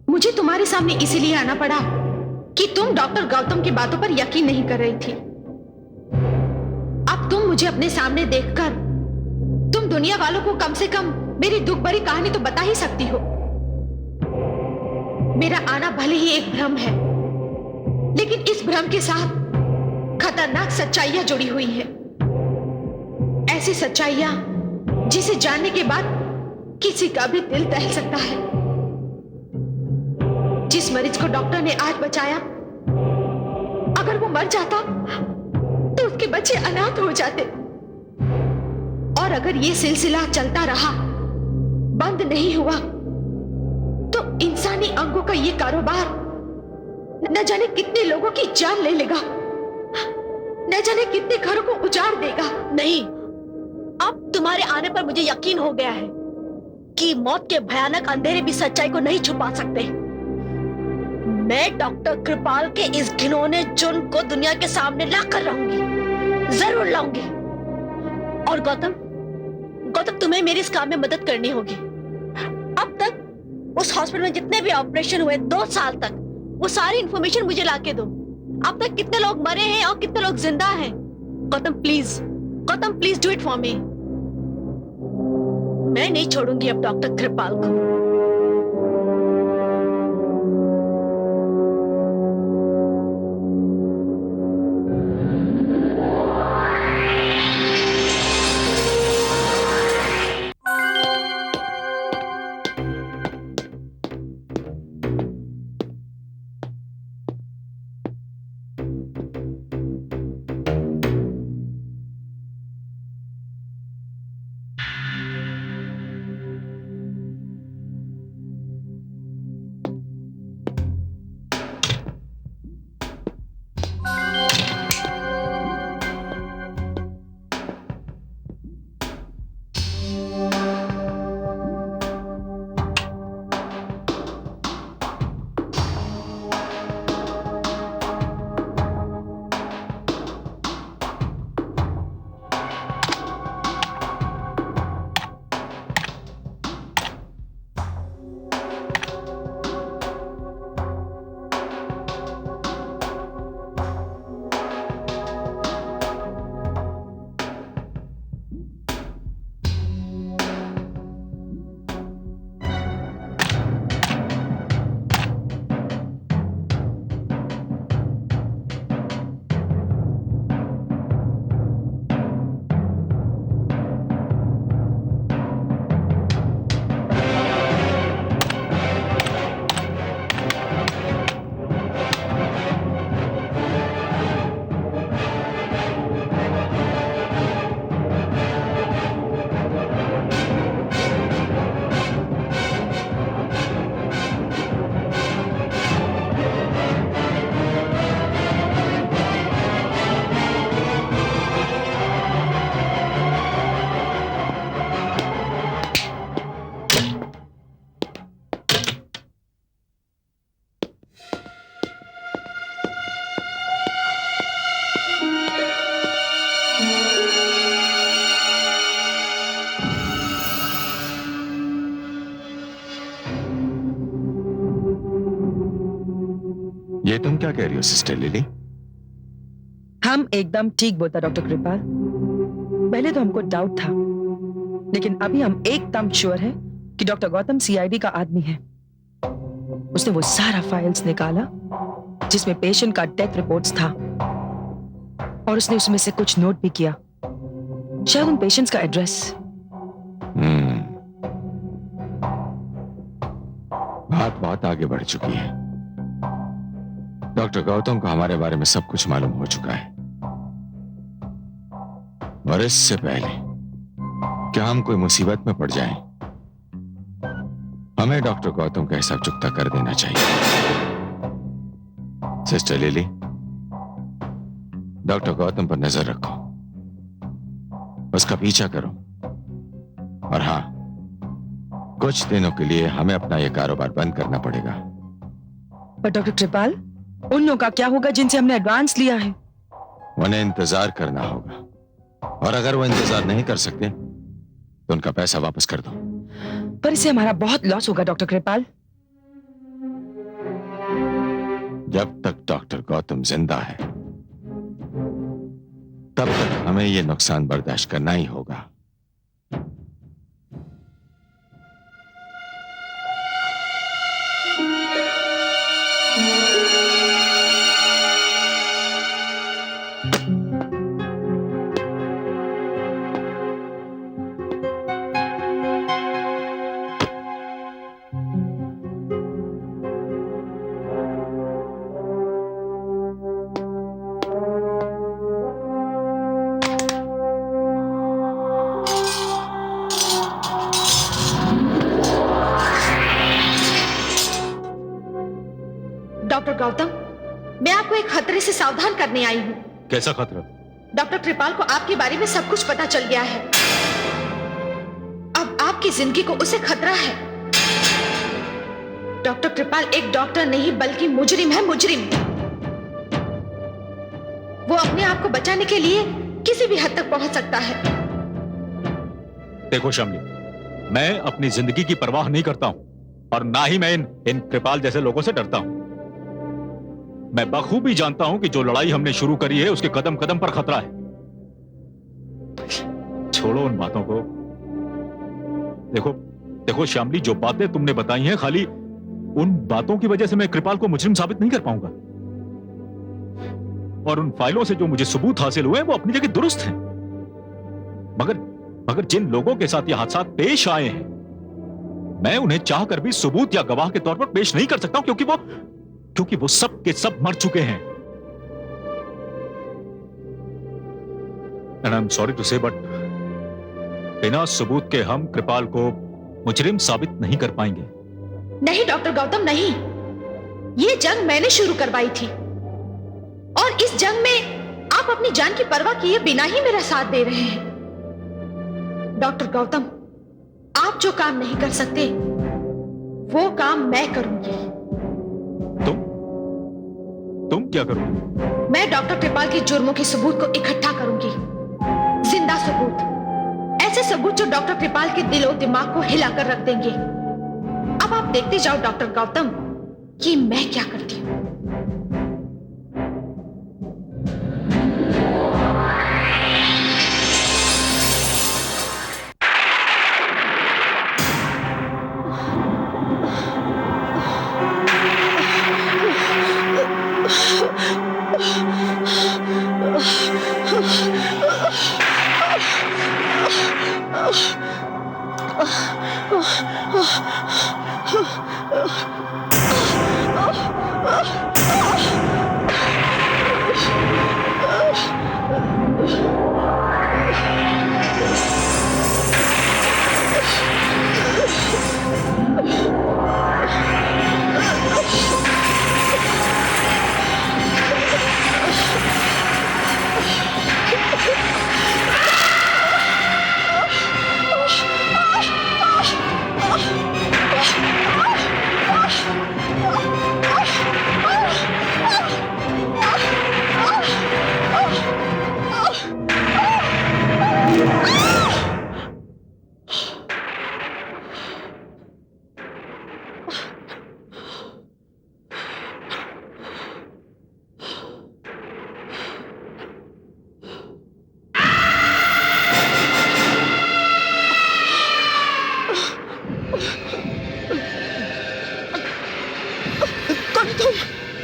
Speaker 7: मुझे तुम्हारे सामने इसीलिए आना पड़ा कि तुम डॉक्टर गौतम की बातों पर यकीन नहीं कर रही थी। अब तुम मुझे अपने सामने देखकर तुम तुम दुनिया वालों को कम से कम मेरी दुख भरी कहानी तो बता ही सकती हो। मेरा आना भले ही एक भ्रम है, लेकिन इस भ्रम के साथ खतरनाक सच्चाइयां जुड़ी हुई है। ऐसी सच्चाइयां जिसे जानने के बाद किसी का भी दिल दहल सकता है। जिस मरीज को डॉक्टर ने आज बचाया, अगर वो मर जाता तो उसके बच्चे अनाथ हो जाते। और अगर ये सिलसिला चलता रहा, बंद नहीं हुआ, तो इंसानी अंगों का ये कारोबार न जाने कितने लोगों की जान ले लेगा, न जाने कितने घरों को उजाड़ देगा।
Speaker 5: नहीं, अब तुम्हारे आने पर मुझे यकीन हो गया है कि मौत के भयानक अंधेरे भी सच्चाई को नहीं छुपा सकते। मैं डॉक्टर कृपाल के इस घिनौने जुर्म को दुनिया के सामने लाकर रहूंगी, जरूर लाऊंगी। और गौतम, तुम्हें मेरी इस काम में मदद करनी होगी। अब तक उस हॉस्पिटल में जितने भी ऑपरेशन हुए 2 साल तक, वो सारी इंफॉर्मेशन मुझे लाके दो। अब तक कितने लोग मरे हैं और कितने लोग जिंदा हैं। Gautam please do it for me. मैं नहीं छोड़ूंगी अब डॉक्टर कृपाल को।
Speaker 1: ये तुम क्या कह रही हो सिस्टर लिली?
Speaker 2: हम एकदम ठीक बोलता डॉक्टर कृपाल। पहले तो हमको डाउट था, लेकिन अभी हम एकदम श्योर है कि डॉक्टर गौतम सीआईडी का आदमी है। उसने वो सारा फाइल्स निकाला जिसमें पेशेंट का डेथ रिपोर्ट्स था, और उसने उसमें से कुछ नोट भी किया, शायद उन पेशेंट्स का एड्रेस।
Speaker 1: बात बहुत आगे बढ़ चुकी है। डॉक्टर गौतम को हमारे बारे में सब कुछ मालूम हो चुका है, और इससे पहले कि हम कोई मुसीबत में पड़ जाएं, हमें डॉक्टर गौतम का हिसाब चुकता कर देना चाहिए। सिस्टर लिली, डॉक्टर गौतम पर नजर रखो, उसका पीछा करो, और हां, कुछ दिनों के लिए हमें अपना यह कारोबार बंद करना पड़ेगा।
Speaker 2: पर डॉक्टर कृपाल, उन लोगों का क्या होगा जिनसे हमने एडवांस लिया है?
Speaker 1: उन्हें इंतजार करना होगा, और अगर वो इंतजार नहीं कर सकते तो उनका पैसा वापस कर दो।
Speaker 2: पर इससे हमारा बहुत लॉस होगा डॉक्टर कृपाल।
Speaker 1: जब तक डॉक्टर गौतम जिंदा है तब तक हमें यह नुकसान बर्दाश्त करना ही होगा।
Speaker 7: डॉक्टर गौतम, मैं आपको एक खतरे से सावधान करने आई हूँ।
Speaker 4: कैसा खतरा?
Speaker 7: डॉक्टर कृपाल को आपके बारे में सब कुछ पता चल गया है। अब आपकी जिंदगी को उसे खतरा है। डॉक्टर कृपाल एक डॉक्टर नहीं बल्कि मुजरिम है, मुजरिम। वो अपने आप को बचाने के लिए किसी भी हद तक पहुंच सकता है।
Speaker 4: देखो शामली, मैं अपनी जिंदगी की परवाह नहीं करता हूं और ना ही मैं इन कृपाल जैसे लोगों से डरता हूं। मैं बखूबी जानता हूं कि जो लड़ाई हमने शुरू करी है उसके कदम कदम पर खतरा है। छोड़ो उन बातों को। देखो देखो शामली, जो बातें तुमने बताई हैं खाली उन बातों की वजह से मैं कृपाल को मुजरिम साबित नहीं कर पाऊंगा। और उन फाइलों से जो मुझे सबूत हासिल हुए वो अपनी जगह दुरुस्त हैं। मगर जिन लोगों के साथ ये हादसा पेश आए हैं, मैं उन्हें चाहकर भी सबूत या गवाह के तौर पर पेश नहीं कर सकता क्योंकि वो सब के सब मर चुके हैं। And I am sorry to say but बिना सबूत के हम कृपाल को मुजरिम साबित नहीं कर पाएंगे।
Speaker 7: नहीं डॉक्टर गौतम, नहीं। ये जंग मैंने शुरू करवाई थी और इस जंग में आप अपनी जान की परवाह किए बिना ही मेरा साथ दे रहे हैं। डॉक्टर गौतम, आप जो काम नहीं कर सकते वो काम मैं करूंगी।
Speaker 4: तुम क्या करोगे?
Speaker 7: मैं डॉक्टर कृपाल के जुर्मों के सबूत को इकट्ठा करूंगी, जिंदा सबूत, ऐसे सबूत जो डॉक्टर कृपाल के दिलो दिमाग को हिलाकर रख देंगे। अब आप देखते जाओ डॉक्टर गौतम कि मैं क्या करती हूँ।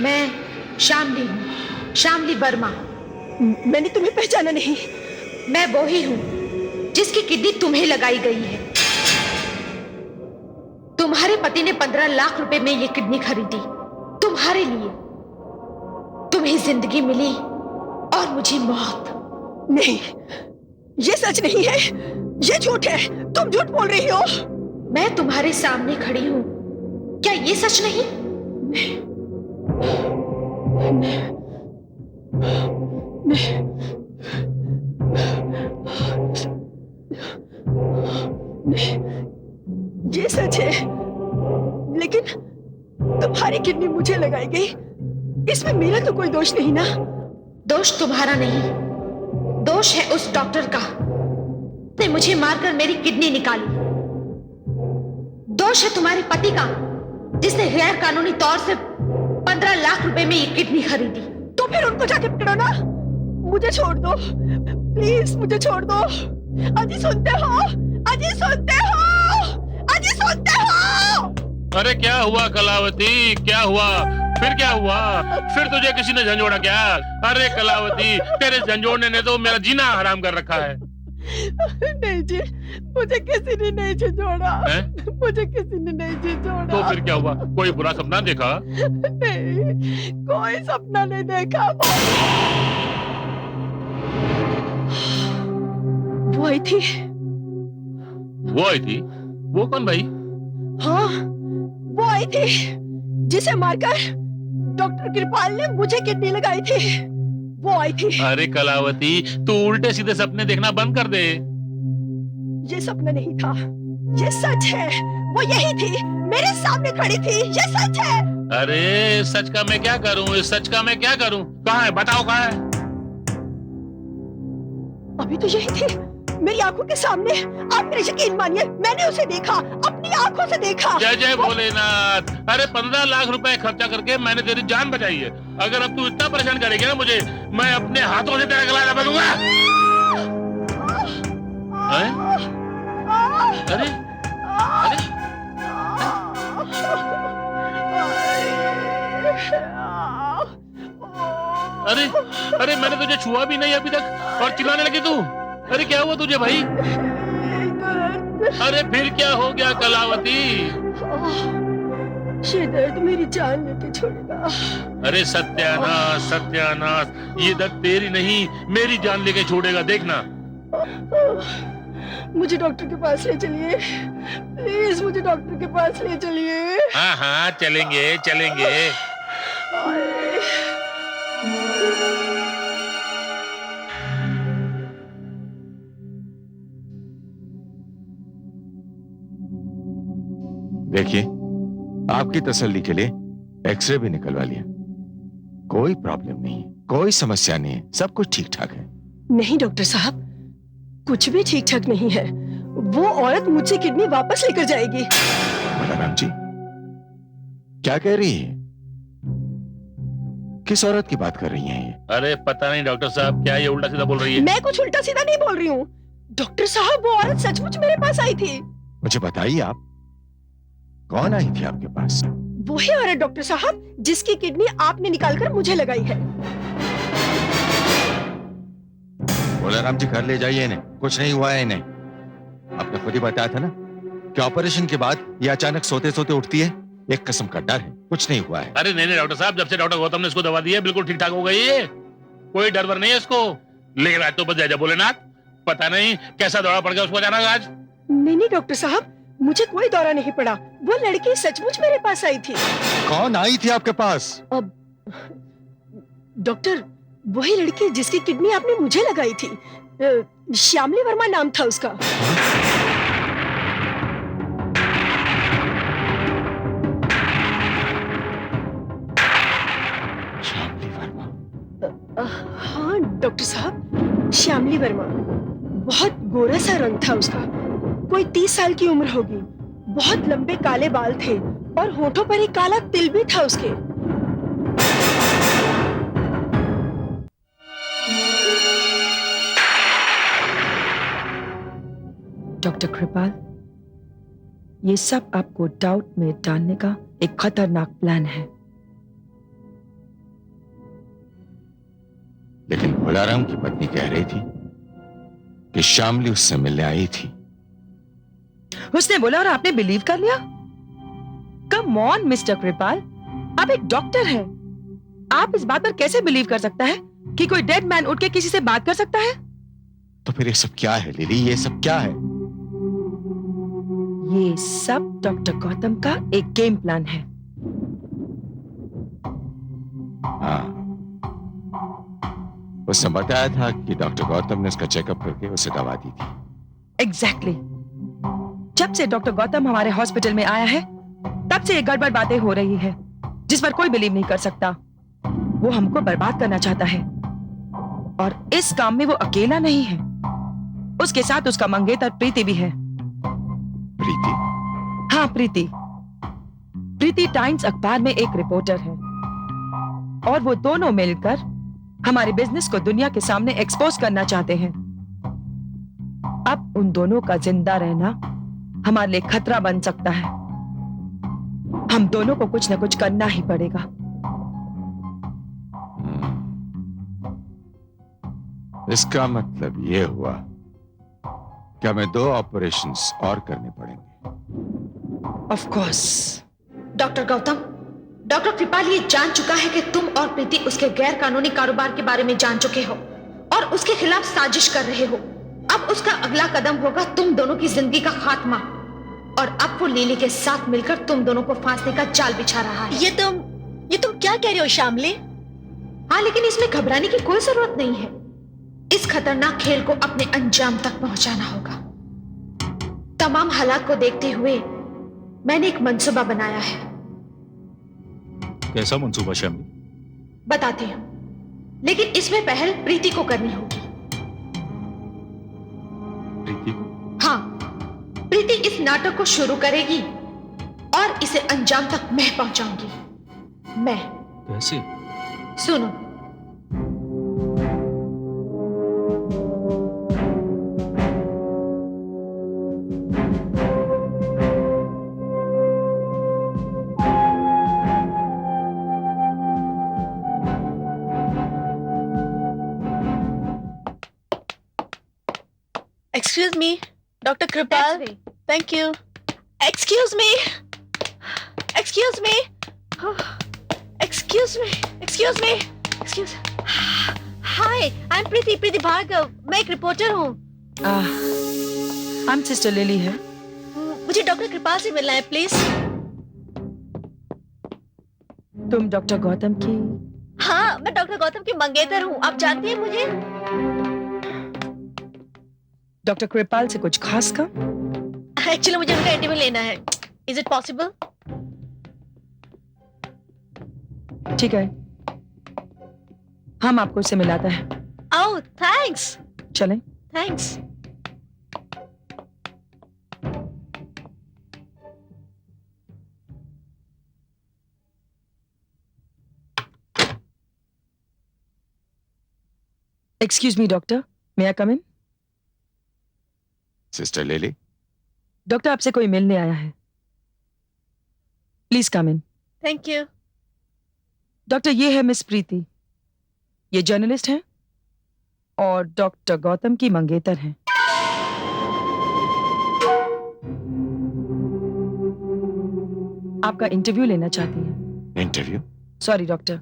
Speaker 7: मैं शामली हूँ, शामली वर्मा।
Speaker 3: मैंने तुम्हें पहचाना नहीं।
Speaker 7: मैं वो ही हूँ जिसकी किडनी तुम्हें लगाई गई है। तुम्हारे पति ने 15 लाख रुपए में ये किडनी खरीदी तुम्हारे लिए। तुम्हें जिंदगी मिली और मुझे मौत।
Speaker 3: नहीं, ये सच नहीं है, ये झूठ है। तुम झूठ बोल रही हो।
Speaker 7: मैं तुम्हारे सामने खड़ी हूँ, क्या ये सच नहीं?
Speaker 3: ये सच है, लेकिन तुम्हारी किडनी मुझे लगाई गई, इसमें मेरा तो कोई दोष नहीं ना।
Speaker 7: दोष तुम्हारा नहीं, दोष है उस डॉक्टर का ने मुझे मारकर मेरी किडनी निकाली। दोष है तुम्हारे पति का जिसने गैर कानूनी तौर से 15 लाख रुपए में ये किडनी खरीदी।
Speaker 3: तो फिर उनको जाके पकड़ो ना। मुझे छोड़ दो प्लीज, मुझे छोड़ दो। अजी सुनते हो? अजी सुनते हो? अजी सुनते हो?
Speaker 6: अरे क्या हुआ कलावती, क्या हुआ? फिर क्या हुआ? फिर तुझे किसी ने झंझोड़ा क्या? अरे कलावती, तेरे झंझोड़ने ने तो मेरा जीना हराम कर रखा है।
Speaker 3: नहीं जी, मुझे किसी ने नहीं झंझोड़ा। मुझे किसी ने नहीं झंझोड़ा।
Speaker 6: तो फिर क्या हुआ? कोई बुरा सपना देखा?
Speaker 3: नहीं, कोई सपना नहीं देखा। वो आई थी।
Speaker 6: वो आई थी? वो कौन भाई?
Speaker 3: हाँ, वो आई थी जिसे मारकर डॉक्टर कृपाल ने मुझे किडनी लगाई थी, वो आई थी।
Speaker 6: अरे कलावती, तू उल्टे सीधे सपने देखना बंद कर दे।
Speaker 3: ये सपना नहीं था, ये सच है। वो यही थी, मेरे सामने खड़ी थी, ये सच है।
Speaker 6: अरे सच का मैं क्या करूं, इस सच का मैं क्या करूं? कहाँ है, बताओ कहाँ है?
Speaker 3: अभी तो यही थी, मेरी आंखों के सामने। आप मेरा यकीन मानिए, मैंने उसे देखा, अपनी आंखों से देखा।
Speaker 6: जय जय भोलेनाथ। अरे 15 लाख रुपए खर्चा करके मैंने तेरी जान बचाई है। अगर अब तू इतना परेशान करेगी ना मुझे, मैं अपने हाथों से तेरा गला दबा दूंगा। अरे अरे अरे अरे मैंने तुझे छुआ भी नहीं अभी तक और चिल्लाने लगी तू। अरे क्या हुआ तुझे भाई? अरे फिर क्या हो गया कलावती?
Speaker 3: ये दर्द मेरी जान लेके छोड़ेगा।
Speaker 6: अरे सत्यानाश सत्यानाश, ये दर्द तेरी नहीं मेरी जान लेके छोड़ेगा, देखना।
Speaker 3: मुझे डॉक्टर के पास ले चलिए, प्लीज मुझे डॉक्टर के पास ले चलिए।
Speaker 6: हाँ हाँ चलेंगे चलेंगे।
Speaker 1: देखिए, आपकी तसल्ली के लिए एक्सरे भी निकलवा लिया। कोई प्रॉब्लम नहीं है, कोई समस्या नहीं है, सब कुछ ठीक ठाक है।
Speaker 3: नहीं डॉक्टर साहब, कुछ भी ठीक ठाक नहीं है। वो औरत मुझसे किडनी वापस लेकर जाएगी।
Speaker 1: बलराम जी, क्या कह रही है? किस औरत की बात कर रही हैं ये?
Speaker 6: अरे पता नहीं डॉक्टर साहब, क्या ये उल्टा सीधा बोल रही है?
Speaker 3: मैं कुछ उल्टा सीधा नहीं बोल रही हूँ डॉक्टर साहब, वो औरत सचमुच मेरे पास आई थी।
Speaker 1: मुझे बताइए, आप कौन आई थी आपके पास?
Speaker 3: वही औरत डॉक्टर साहब जिसकी किडनी आपने निकालकर मुझे लगाई है।
Speaker 1: बलराम जी, घर ले जाइए इन्हें, कुछ नहीं हुआ है इन्हें। आपने खुद ही बताया था ना कि ऑपरेशन के बाद ये अचानक सोते सोते उठती है। एक किस्म का डर है, कुछ नहीं हुआ है।
Speaker 6: अरे नहीं नहीं डॉक्टर साहब, जब से डॉक्टर गौतम ने इसको दवा दी है बिल्कुल ठीक ठाक हो गई है। कोई डर वर नहीं है इसको। लेकिन आज तो बस जय जय भोलेनाथ, पता नहीं कैसा दौरा पड़ गया उसको अचानक आज।
Speaker 3: नहीं नहीं डॉक्टर साहब, मुझे कोई दौरा नहीं पड़ा। वो लड़की सचमुच मेरे पास आई थी।
Speaker 1: कौन आई थी आपके पास?
Speaker 3: अब डॉक्टर, वही लड़की जिसकी किडनी आपने मुझे लगाई थी। श्यामली वर्मा नाम था उसका।
Speaker 1: श्यामली वर्मा?
Speaker 3: हाँ डॉक्टर साहब, श्यामली वर्मा। बहुत गोरा सा रंग था उसका, कोई 30 साल की उम्र होगी। बहुत लंबे काले बाल थे और होठों पर एक काला तिल भी था उसके। डॉक्टर कृपाल, ये सब आपको डाउट में डालने का एक खतरनाक प्लान है।
Speaker 1: लेकिन भोलाराम की पत्नी कह रही थी कि श्यामली उससे मिलने आई थी।
Speaker 2: उसने बोला और आपने बिलीव कर लिया? कम ऑन मिस्टर कृपाल, आप एक डॉक्टर हैं। आप इस बात पर कैसे बिलीव कर सकता है कि कोई डेड मैन उठ के किसी से बात कर सकता है?
Speaker 1: तो फिर ये सब क्या है लिली, ये सब क्या है?
Speaker 2: ये सब डॉक्टर गौतम का एक गेम प्लान है।
Speaker 1: हाँ, उसने बताया था कि डॉक्टर गौतम ने उसका चेकअप करके उसे दवा दी थी।
Speaker 2: एग्जैक्टली। जब से डॉक्टर गौतम हमारे हॉस्पिटल में आया है, तब से ये गड़बड़ बातें हो रही है जिस पर कोई बिलीव नहीं कर सकता। वो हमको बर्बाद करना चाहता है और इस काम में वो अकेला नहीं है, उसके साथ उसका मंगेतर प्रीति भी है।
Speaker 1: प्रीति?
Speaker 2: हाँ प्रीति। प्रीति टाइम्स अखबार में एक रिपोर्टर है और वो दोनों मिलकर हमारे बिजनेस को दुनिया के सामने एक्सपोज करना चाहते हैं। अब उन दोनों का जिंदा रहना हमारे लिए खतरा बन सकता है। हम दोनों को कुछ न कुछ करना ही पड़ेगा।
Speaker 1: इसका मतलब ये हुआ कि हमें 2 ऑपरेशंस और करने पड़ेंगे।
Speaker 2: Of course.
Speaker 7: Doctor Gautam, doctor Kripal ये जान चुका है कि तुम और प्रीति उसके गैर कानूनी कारोबार के बारे में जान चुके हो और उसके खिलाफ साजिश कर रहे हो। अब उसका अगला कदम होगा तुम दोनों की जिंदगी का खात्मा, और अब वो लिली के साथ मिलकर तुम दोनों को फांसने का जाल बिछा रहा है।
Speaker 5: ये तुम ये तुम क्या कह रही हो श्यामली?
Speaker 7: हाँ, लेकिन इसमें घबराने की कोई जरूरत नहीं है। इस खतरनाक खेल को अपने अंजाम तक पहुंचाना होगा। तमाम हालात को देखते हुए मैंने एक मंसूबा बनाया है।
Speaker 4: कैसा मंसूबा श्यामली?
Speaker 7: बताती हूँ, लेकिन इसमें पहल प्रीति को करनी होगी।
Speaker 4: प्रीति को?
Speaker 7: हाँ, प्रीति इस नाटक को शुरू करेगी और इसे अंजाम तक मैं पहुंचाऊंगी। मैं।
Speaker 4: कैसे?
Speaker 7: सुनो।
Speaker 5: Excuse me, Dr. Kripal. Thank you. Excuse me. Excuse me. Excuse me. Excuse me. Excuse. Hi, I'm Preeti Bhargav. मैं एक रिपोर्टर हूँ।
Speaker 2: हम सिस्टर लिली है।
Speaker 5: मुझे डॉक्टर कृपाल से मिलना है प्लीज।
Speaker 2: तुम डॉक्टर गौतम की?
Speaker 5: हाँ, मैं डॉक्टर गौतम की मंगेतर हूँ। आप जानती हैं मुझे?
Speaker 2: डॉक्टर कृपाल से कुछ खास काम?
Speaker 5: एक्चुअली मुझे उनका इंटरव्यू लेना है। Is it possible?
Speaker 2: ठीक है, हम आपको उससे मिलाता है।
Speaker 5: ओह, थैंक्स।
Speaker 2: चलें?
Speaker 5: Thanks.
Speaker 2: Excuse me doctor, may I come in?
Speaker 1: Sister lily,
Speaker 2: doctor आपसे कोई मिलने आया है। Please come in.
Speaker 5: Thank you.
Speaker 2: Doctor, ये है मिस प्रीति। ये जर्नलिस्ट हैं और डॉक्टर गौतम की मंगेतर हैं। आपका इंटरव्यू लेना चाहती हैं।
Speaker 1: इंटरव्यू?
Speaker 2: सॉरी डॉक्टर,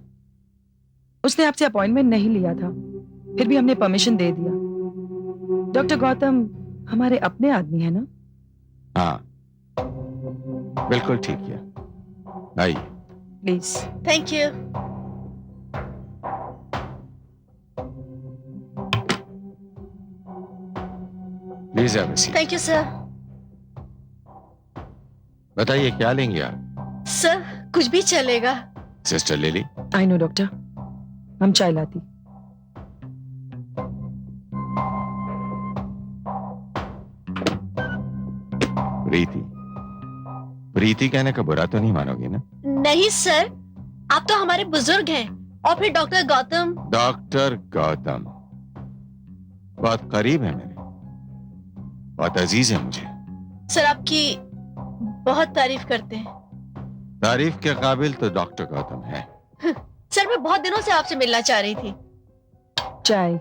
Speaker 2: उसने आपसे अपॉइंटमेंट नहीं लिया था, फिर भी हमने परमिशन दे दिया। डॉक्टर गौतम हमारे अपने आदमी है ना?
Speaker 1: हाँ, बिल्कुल ठीक किया। आइए।
Speaker 2: Please.
Speaker 5: Thank you.
Speaker 1: Please have a seat.
Speaker 5: Thank you sir.
Speaker 1: बताइए क्या लेंगे आप?
Speaker 5: सर, कुछ भी चलेगा।
Speaker 1: Sister lily,
Speaker 2: I know doctor, हम चाय लाती।
Speaker 1: प्रीति, प्रीति कहने का बुरा तो नहीं मानोगी ना?
Speaker 5: नहीं सर, आप तो हमारे बुजुर्ग हैं। और फिर डॉक्टर गौतम।
Speaker 1: डॉक्टर गौतम बहुत करीब है मेरे, बहुत अजीज है मुझे।
Speaker 5: सर, आपकी बहुत तारीफ करते हैं।
Speaker 1: तारीफ के काबिल तो डॉक्टर गौतम है।
Speaker 5: सर, मैं बहुत दिनों से आपसे मिलना चाह रही थी।
Speaker 2: चाय?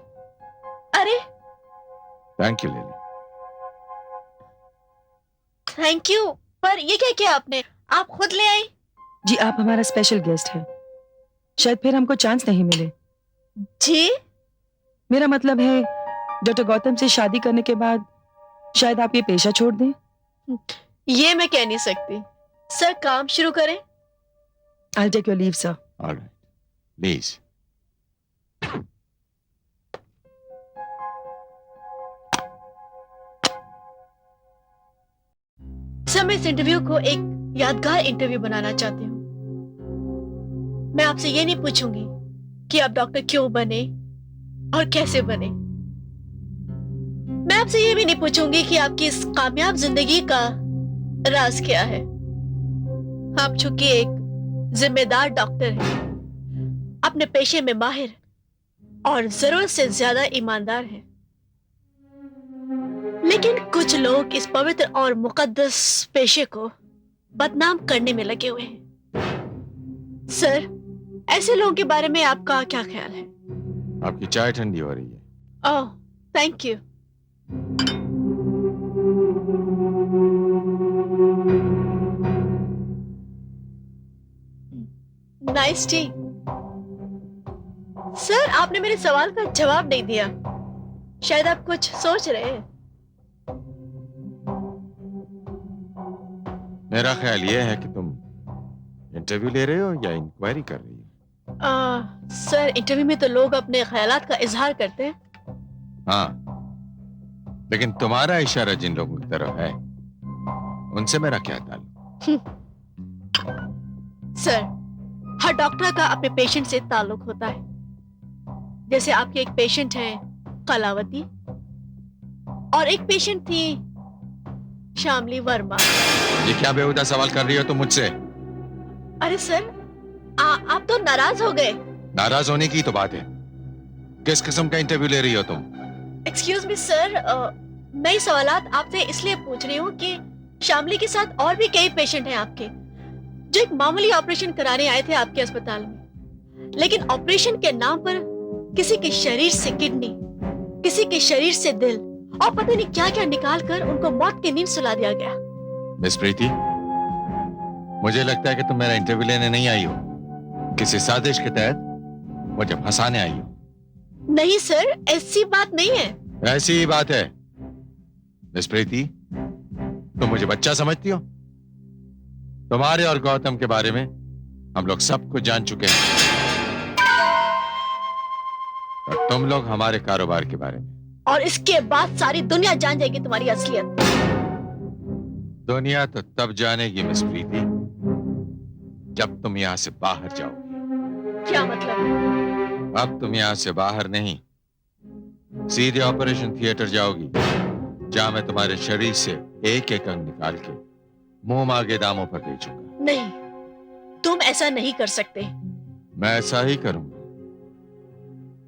Speaker 5: अरे
Speaker 1: thank you lily.
Speaker 5: Thank you, पर ये क्या किया आपने? आप खुद ले आई?
Speaker 2: जी, आप हमारा स्पेशल गेस्ट है, शायद फिर हमको चांस नहीं मिले।
Speaker 5: जी?
Speaker 2: मेरा मतलब है डॉक्टर गौतम से शादी करने के बाद शायद आप ये पेशा छोड़ दें।
Speaker 5: ये मैं कह नहीं सकती। सर, काम शुरू करें?
Speaker 2: I'll take your leave, sir.
Speaker 1: All right, please.
Speaker 5: Sir, मैं इस इंटरव्यू को एक यादगार इंटरव्यू बनाना चाहती हूँ। मैं आपसे ये नहीं पूछूंगी कि आप डॉक्टर क्यों बने और कैसे बने। मैं आपसे ये भी नहीं पूछूंगी कि आपकी इस कामयाब जिंदगी का राज क्या है। आप चूंकि एक जिम्मेदार डॉक्टर हैं, अपने पेशे में माहिर और जरूरत से ज्यादा ईमानदार हैं। लेकिन कुछ लोग इस पवित्र और मुकद्दस पेशे को बदनाम करने में लगे हुए हैं। सर, ऐसे लोगों के बारे में आपका क्या ख्याल है?
Speaker 1: आपकी चाय ठंडी हो रही है।
Speaker 5: Oh, thank you. Nice tea. Sir, आपने मेरे सवाल का जवाब नहीं दिया। शायद आप कुछ सोच रहे हैं।
Speaker 1: मेरा ख्याल यह है कि तुम इंटरव्यू ले रहे हो या इंक्वायरी कर रही हो?
Speaker 5: सर इंटरव्यू में तो लोग अपने ख्यालात का इजहार करते हैं।
Speaker 1: हाँ, लेकिन तुम्हारा इशारा जिन लोगों की तरफ है उनसे मेरा क्या ताल्लुक?
Speaker 5: सर हर डॉक्टर का अपने पेशेंट से ताल्लुक होता है। जैसे आपके एक पेशेंट है कलावती और एक पेशेंट थी श्यामली वर्मा।
Speaker 1: ये क्या बेहुदा सवाल कर रही हो तुम मुझसे?
Speaker 5: अरे सर आप तो नाराज हो गए।
Speaker 1: नाराज होने की तो बात है। किस किस्म का इंटरव्यू ले रही हो तुम?
Speaker 5: एक्सक्यूज मी सर, मैं ये सवालात आपसे इसलिए पूछ रही हूँ कि श्यामली के साथ और भी कई पेशेंट हैं आपके जो एक मामूली ऑपरेशन कराने आए थे आपके अस्पताल में, लेकिन ऑपरेशन के नाम पर किसी के शरीर से किडनी, किसी के शरीर से दिल और पता नहीं क्या क्या निकाल कर उनको मौत की नींद सुला दिया गया।
Speaker 1: मिस प्रीति, मुझे लगता है कि तुम मेरा इंटरव्यू लेने नहीं आई हो, किसी साजिश के तहत मुझे फंसाने आई हो।
Speaker 5: नहीं सर, ऐसी बात नहीं है।
Speaker 1: ऐसी ही बात है। मिस प्रीति, तुम मुझे बच्चा समझती हो? तुम्हारे और गौतम के बारे में हम लोग सब कुछ जान चुके हैं, और तुम लोग हमारे कारोबार के बारे में।
Speaker 5: और इसके बाद सारी दुनिया जान जाएगी तुम्हारी असलियत।
Speaker 1: दुनिया तो तब जानेगी मिस प्रीति जब तुम यहां से बाहर जाओ।
Speaker 5: क्या मतलब?
Speaker 1: अब तुम यहां से बाहर नहीं, सीधे ऑपरेशन थिएटर जाओगी, जहां मैं तुम्हारे शरीर से एक एक अंग निकाल के मुंह मांगे दामों पर बेचूंगा।
Speaker 5: नहीं, तुम ऐसा नहीं कर सकते।
Speaker 1: मैं ऐसा ही करूंगा,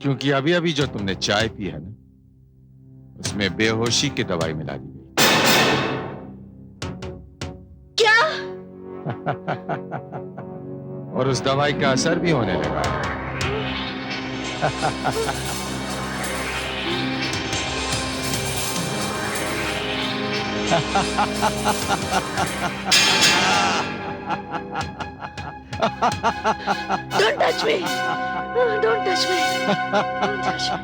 Speaker 1: क्योंकि अभी अभी जो तुमने चाय पी है ना, उसमें बेहोशी की दवाई मिला दी गई।
Speaker 5: क्या?
Speaker 1: और उस दवाई का असर भी होने लगा है।
Speaker 5: Don't touch me. Don't touch me. Don't touch me.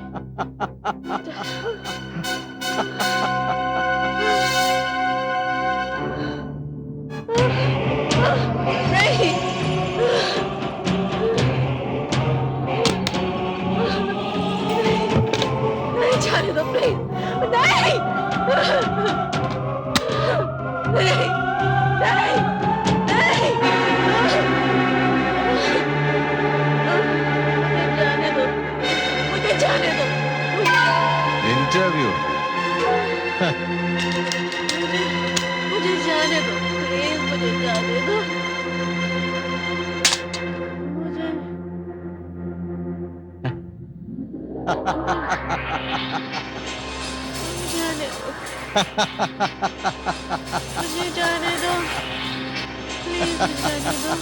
Speaker 5: नहीं। नहीं जाने दो प्लीज। नहीं। नहीं। नहीं। नहीं। मुझे जाने दो।
Speaker 1: इंटरव्यू?
Speaker 5: मुझे जाने दो प्लीज, मुझे जाने दो। मुझे जाने दो। मुझे जाने दो प्लीज, मुझे जाने दो।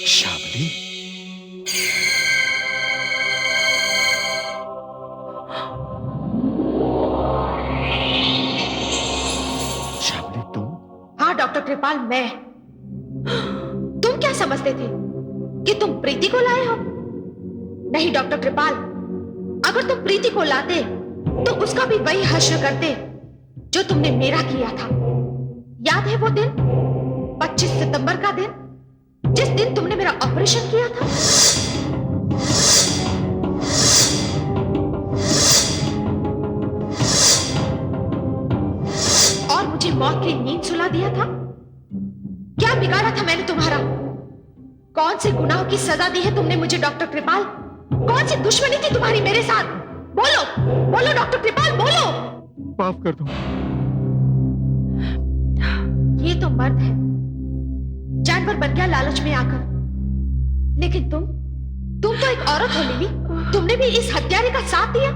Speaker 1: श्यामली, श्यामली तुम?
Speaker 7: हाँ डॉक्टर कृपाल, मैं। तुम क्या समझते थे कि तुम प्रीति को लाए हो? नहीं डॉक्टर कृपाल, अगर तुम प्रीति को लाते तो उसका भी वही हश्र करते जो तुमने मेरा किया था। याद है वो दिन 25 सितंबर का दिन, जिस दिन तुमने मेरा ऑपरेशन किया था। और मुझे मौत की नींद सुला दिया था। क्या बिगाड़ा था मैंने तुम्हारा? कौन से गुनाह की सजा दी है तुमने मुझे डॉक्टर कृपाल? कौन सी दुश्मनी थी तुम्हारी मेरे साथ? बोलो, बोलो डॉक्टर कृपाल, बोलो।
Speaker 1: माफ कर दो।
Speaker 7: ये तो मर्द है, जानवर बन गया लालच में आकर। लेकिन तुम तो एक औरत हो लिली। तुमने भी इस हत्यारे का साथ दिया।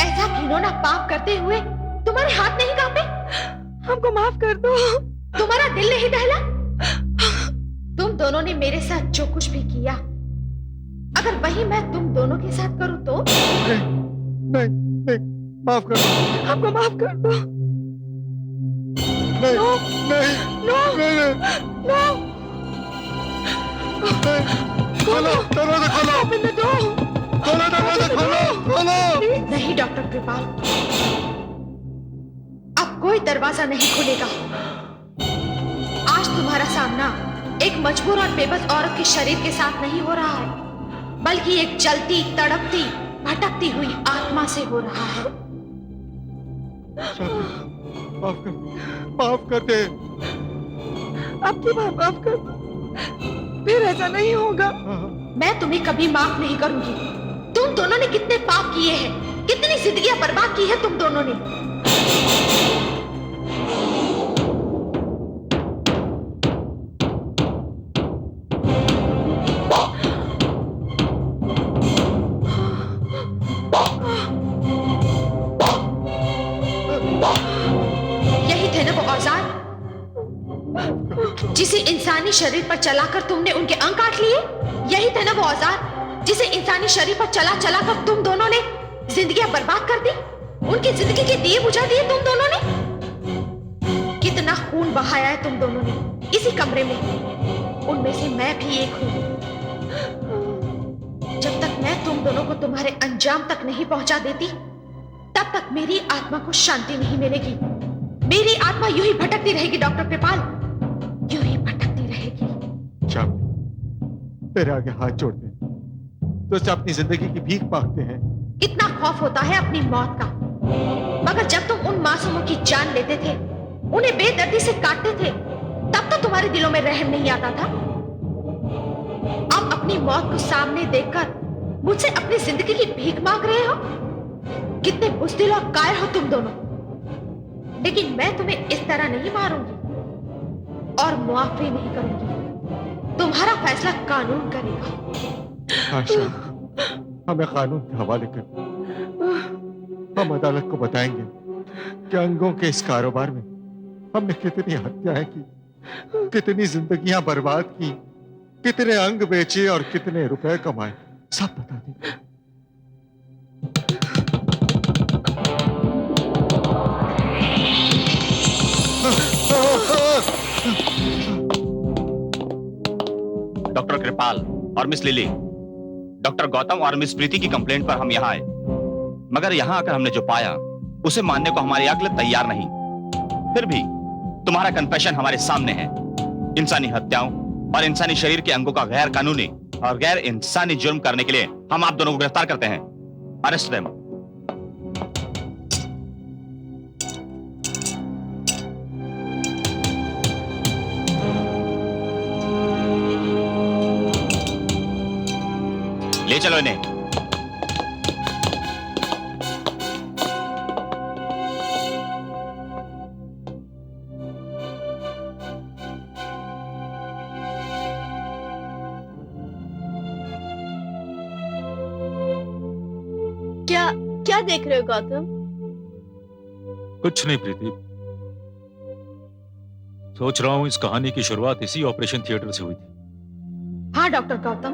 Speaker 7: ऐसा घिनौना पाप करते हुए तुम्हारे हाथ नहीं कांपे?
Speaker 2: हमको माफ कर दो।
Speaker 7: तुम्हारा दिल नहीं दहला? तुम दोनों ने मेरे साथ जो कुछ भी किया, अगर वही मैं तुम दोनों के साथ करूं तो?
Speaker 1: नहीं, माफ कर दो।
Speaker 2: हमको माफ कर दो।
Speaker 1: नहीं,
Speaker 2: नो,
Speaker 1: नहीं,
Speaker 2: नो,
Speaker 1: नहीं,
Speaker 2: नो।
Speaker 1: खोलो, दरवाजा खोलो,
Speaker 2: Open the door.
Speaker 1: खोलो दरवाजा, खोलो।
Speaker 7: नहीं डॉक्टर कृपाल, अब कोई दरवाजा नहीं खुलेगा। आज तुम्हारा सामना एक मजबूर और बेबस औरत के शरीर के साथ नहीं हो रहा है, बल्कि एक जलती, तड़पती, भटकती हुई आत्मा से हो रहा है।
Speaker 1: माफ कर दे।
Speaker 2: आपकी बात माफ कर दो। फिर ऐसा नहीं होगा।
Speaker 7: मैं तुम्हें कभी माफ नहीं करूंगी। तुम दोनों ने कितने पाप किए हैं, कितनी जिंदगियां बर्बाद की है तुम दोनों ने। यही थे ना वो औजार जिसे इंसानी शरीर पर चलाकर तुमने उनके अंग काट लिए? यही थे ना वो औजार जिसे इंसानी शरीर पर चला कर तुम दोनों ने जिंदगियां बर्बाद कर दी, उनकी जिंदगी के दिए बुझा दिए तुम दोनों ने। कितना खून बहाया है तुम दोनों ने इसी कमरे में। उनमें से मैं भी एक हूं। जब तक मैं तुम दोनों को तुम्हारे अंजाम तक नहीं पहुंचा देती, तब तक मेरी आत्मा को शांति नहीं मिलेगी। मेरी आत्मा यूं ही भटकती रहेगी डॉक्टर कृपाल, यूं ही भटकती रहेगी।
Speaker 1: श्याम, तेरे आगे हाथ जोड़ते हैं, तो उससे अपनी जिंदगी की भीख मांगते हैं।
Speaker 7: इतना खौफ होता है अपनी मौत का, मगर जब तुम उन मासूमों की जान लेते थे, उन्हें बेदर्दी से काटते थे, तब तो तुम्हारे दिलों में रहम नहीं आता था। अब अपनी मौत को सामने देखकर मुझसे अपनी जिंदगी की भीख मांग रहे हो। कितने बुज़दिल और कायर हो तुम दोनों। लेकिन मैं तुम्हें इस तरह नहीं मारूंगी और मुआफी नहीं करूंगी। तुम्हारा फैसला कानून करेगा।
Speaker 1: आशा, हमें कानून के हवाले कर। हम अदालत को बताएंगे कि अंगों के इस कारोबार में हमने कितनी हत्याएं की, कितनी जिंदगियां बर्बाद की, कितने अंग बेचे और कितने रुपए कमाए, सब बता देंगे।
Speaker 8: डॉक्टर कृपाल और मिस लिली, डॉक्टर गौतम और मिस प्रीति की कंप्लेंट पर हम यहाँ आए, मगर यहाँ आकर हमने जो पाया उसे मानने को हमारी अक्ल तैयार नहीं। फिर भी तुम्हारा कन्फेशन हमारे सामने है। इंसानी हत्याओं और इंसानी शरीर के अंगों का गैर कानूनी और गैर इंसानी जुर्म करने के लिए हम आप दोनों को गिरफ्तार करते हैं। Arrest them. ले चलो इन्हें।
Speaker 5: क्या देख रहे हो गौतम?
Speaker 4: कुछ नहीं प्रीति, सोच रहा हूं इस कहानी की शुरुआत इसी ऑपरेशन थिएटर से हुई थी।
Speaker 7: हाँ डॉक्टर गौतम,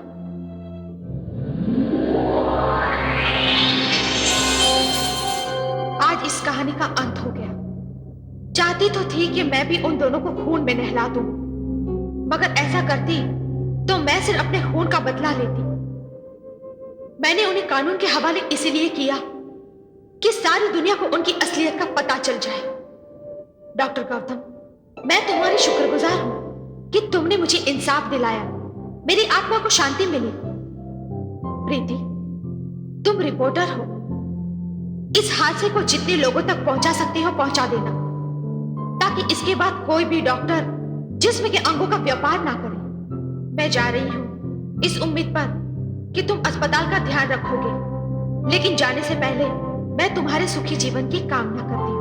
Speaker 7: आज इस कहानी का अंत हो गया। चाहती तो थी कि मैं भी उन दोनों को खून में नहला दूं, मगर ऐसा करती तो मैं सिर्फ अपने खून का बदला लेती। मैंने उन्हें कानून के हवाले इसीलिए किया कि सारी दुनिया को उनकी असलियत का पता चल जाए। डॉक्टर गौतम, मैं तुम्हारी शुक्रगुजार हूँ कि तुमने मुझे इंसाफ दिलाया, मेरी आत्मा को शांति मिली। प्रीति, तुम रिपोर्टर हो, इस हादसे को जितने लोगों तक पहुंचा सकते हो पहुंचा देना, ताकि इसके बाद कोई भी डॉक्टर जिस्म के अंगों का व्यापार ना करे। मैं जा रही हूँ इस उम्मीद पर कि तुम अस्पताल का ध्यान रखोगे, लेकिन जाने से पहले मैं तुम्हारे सुखी जीवन की कामना करती हूँ।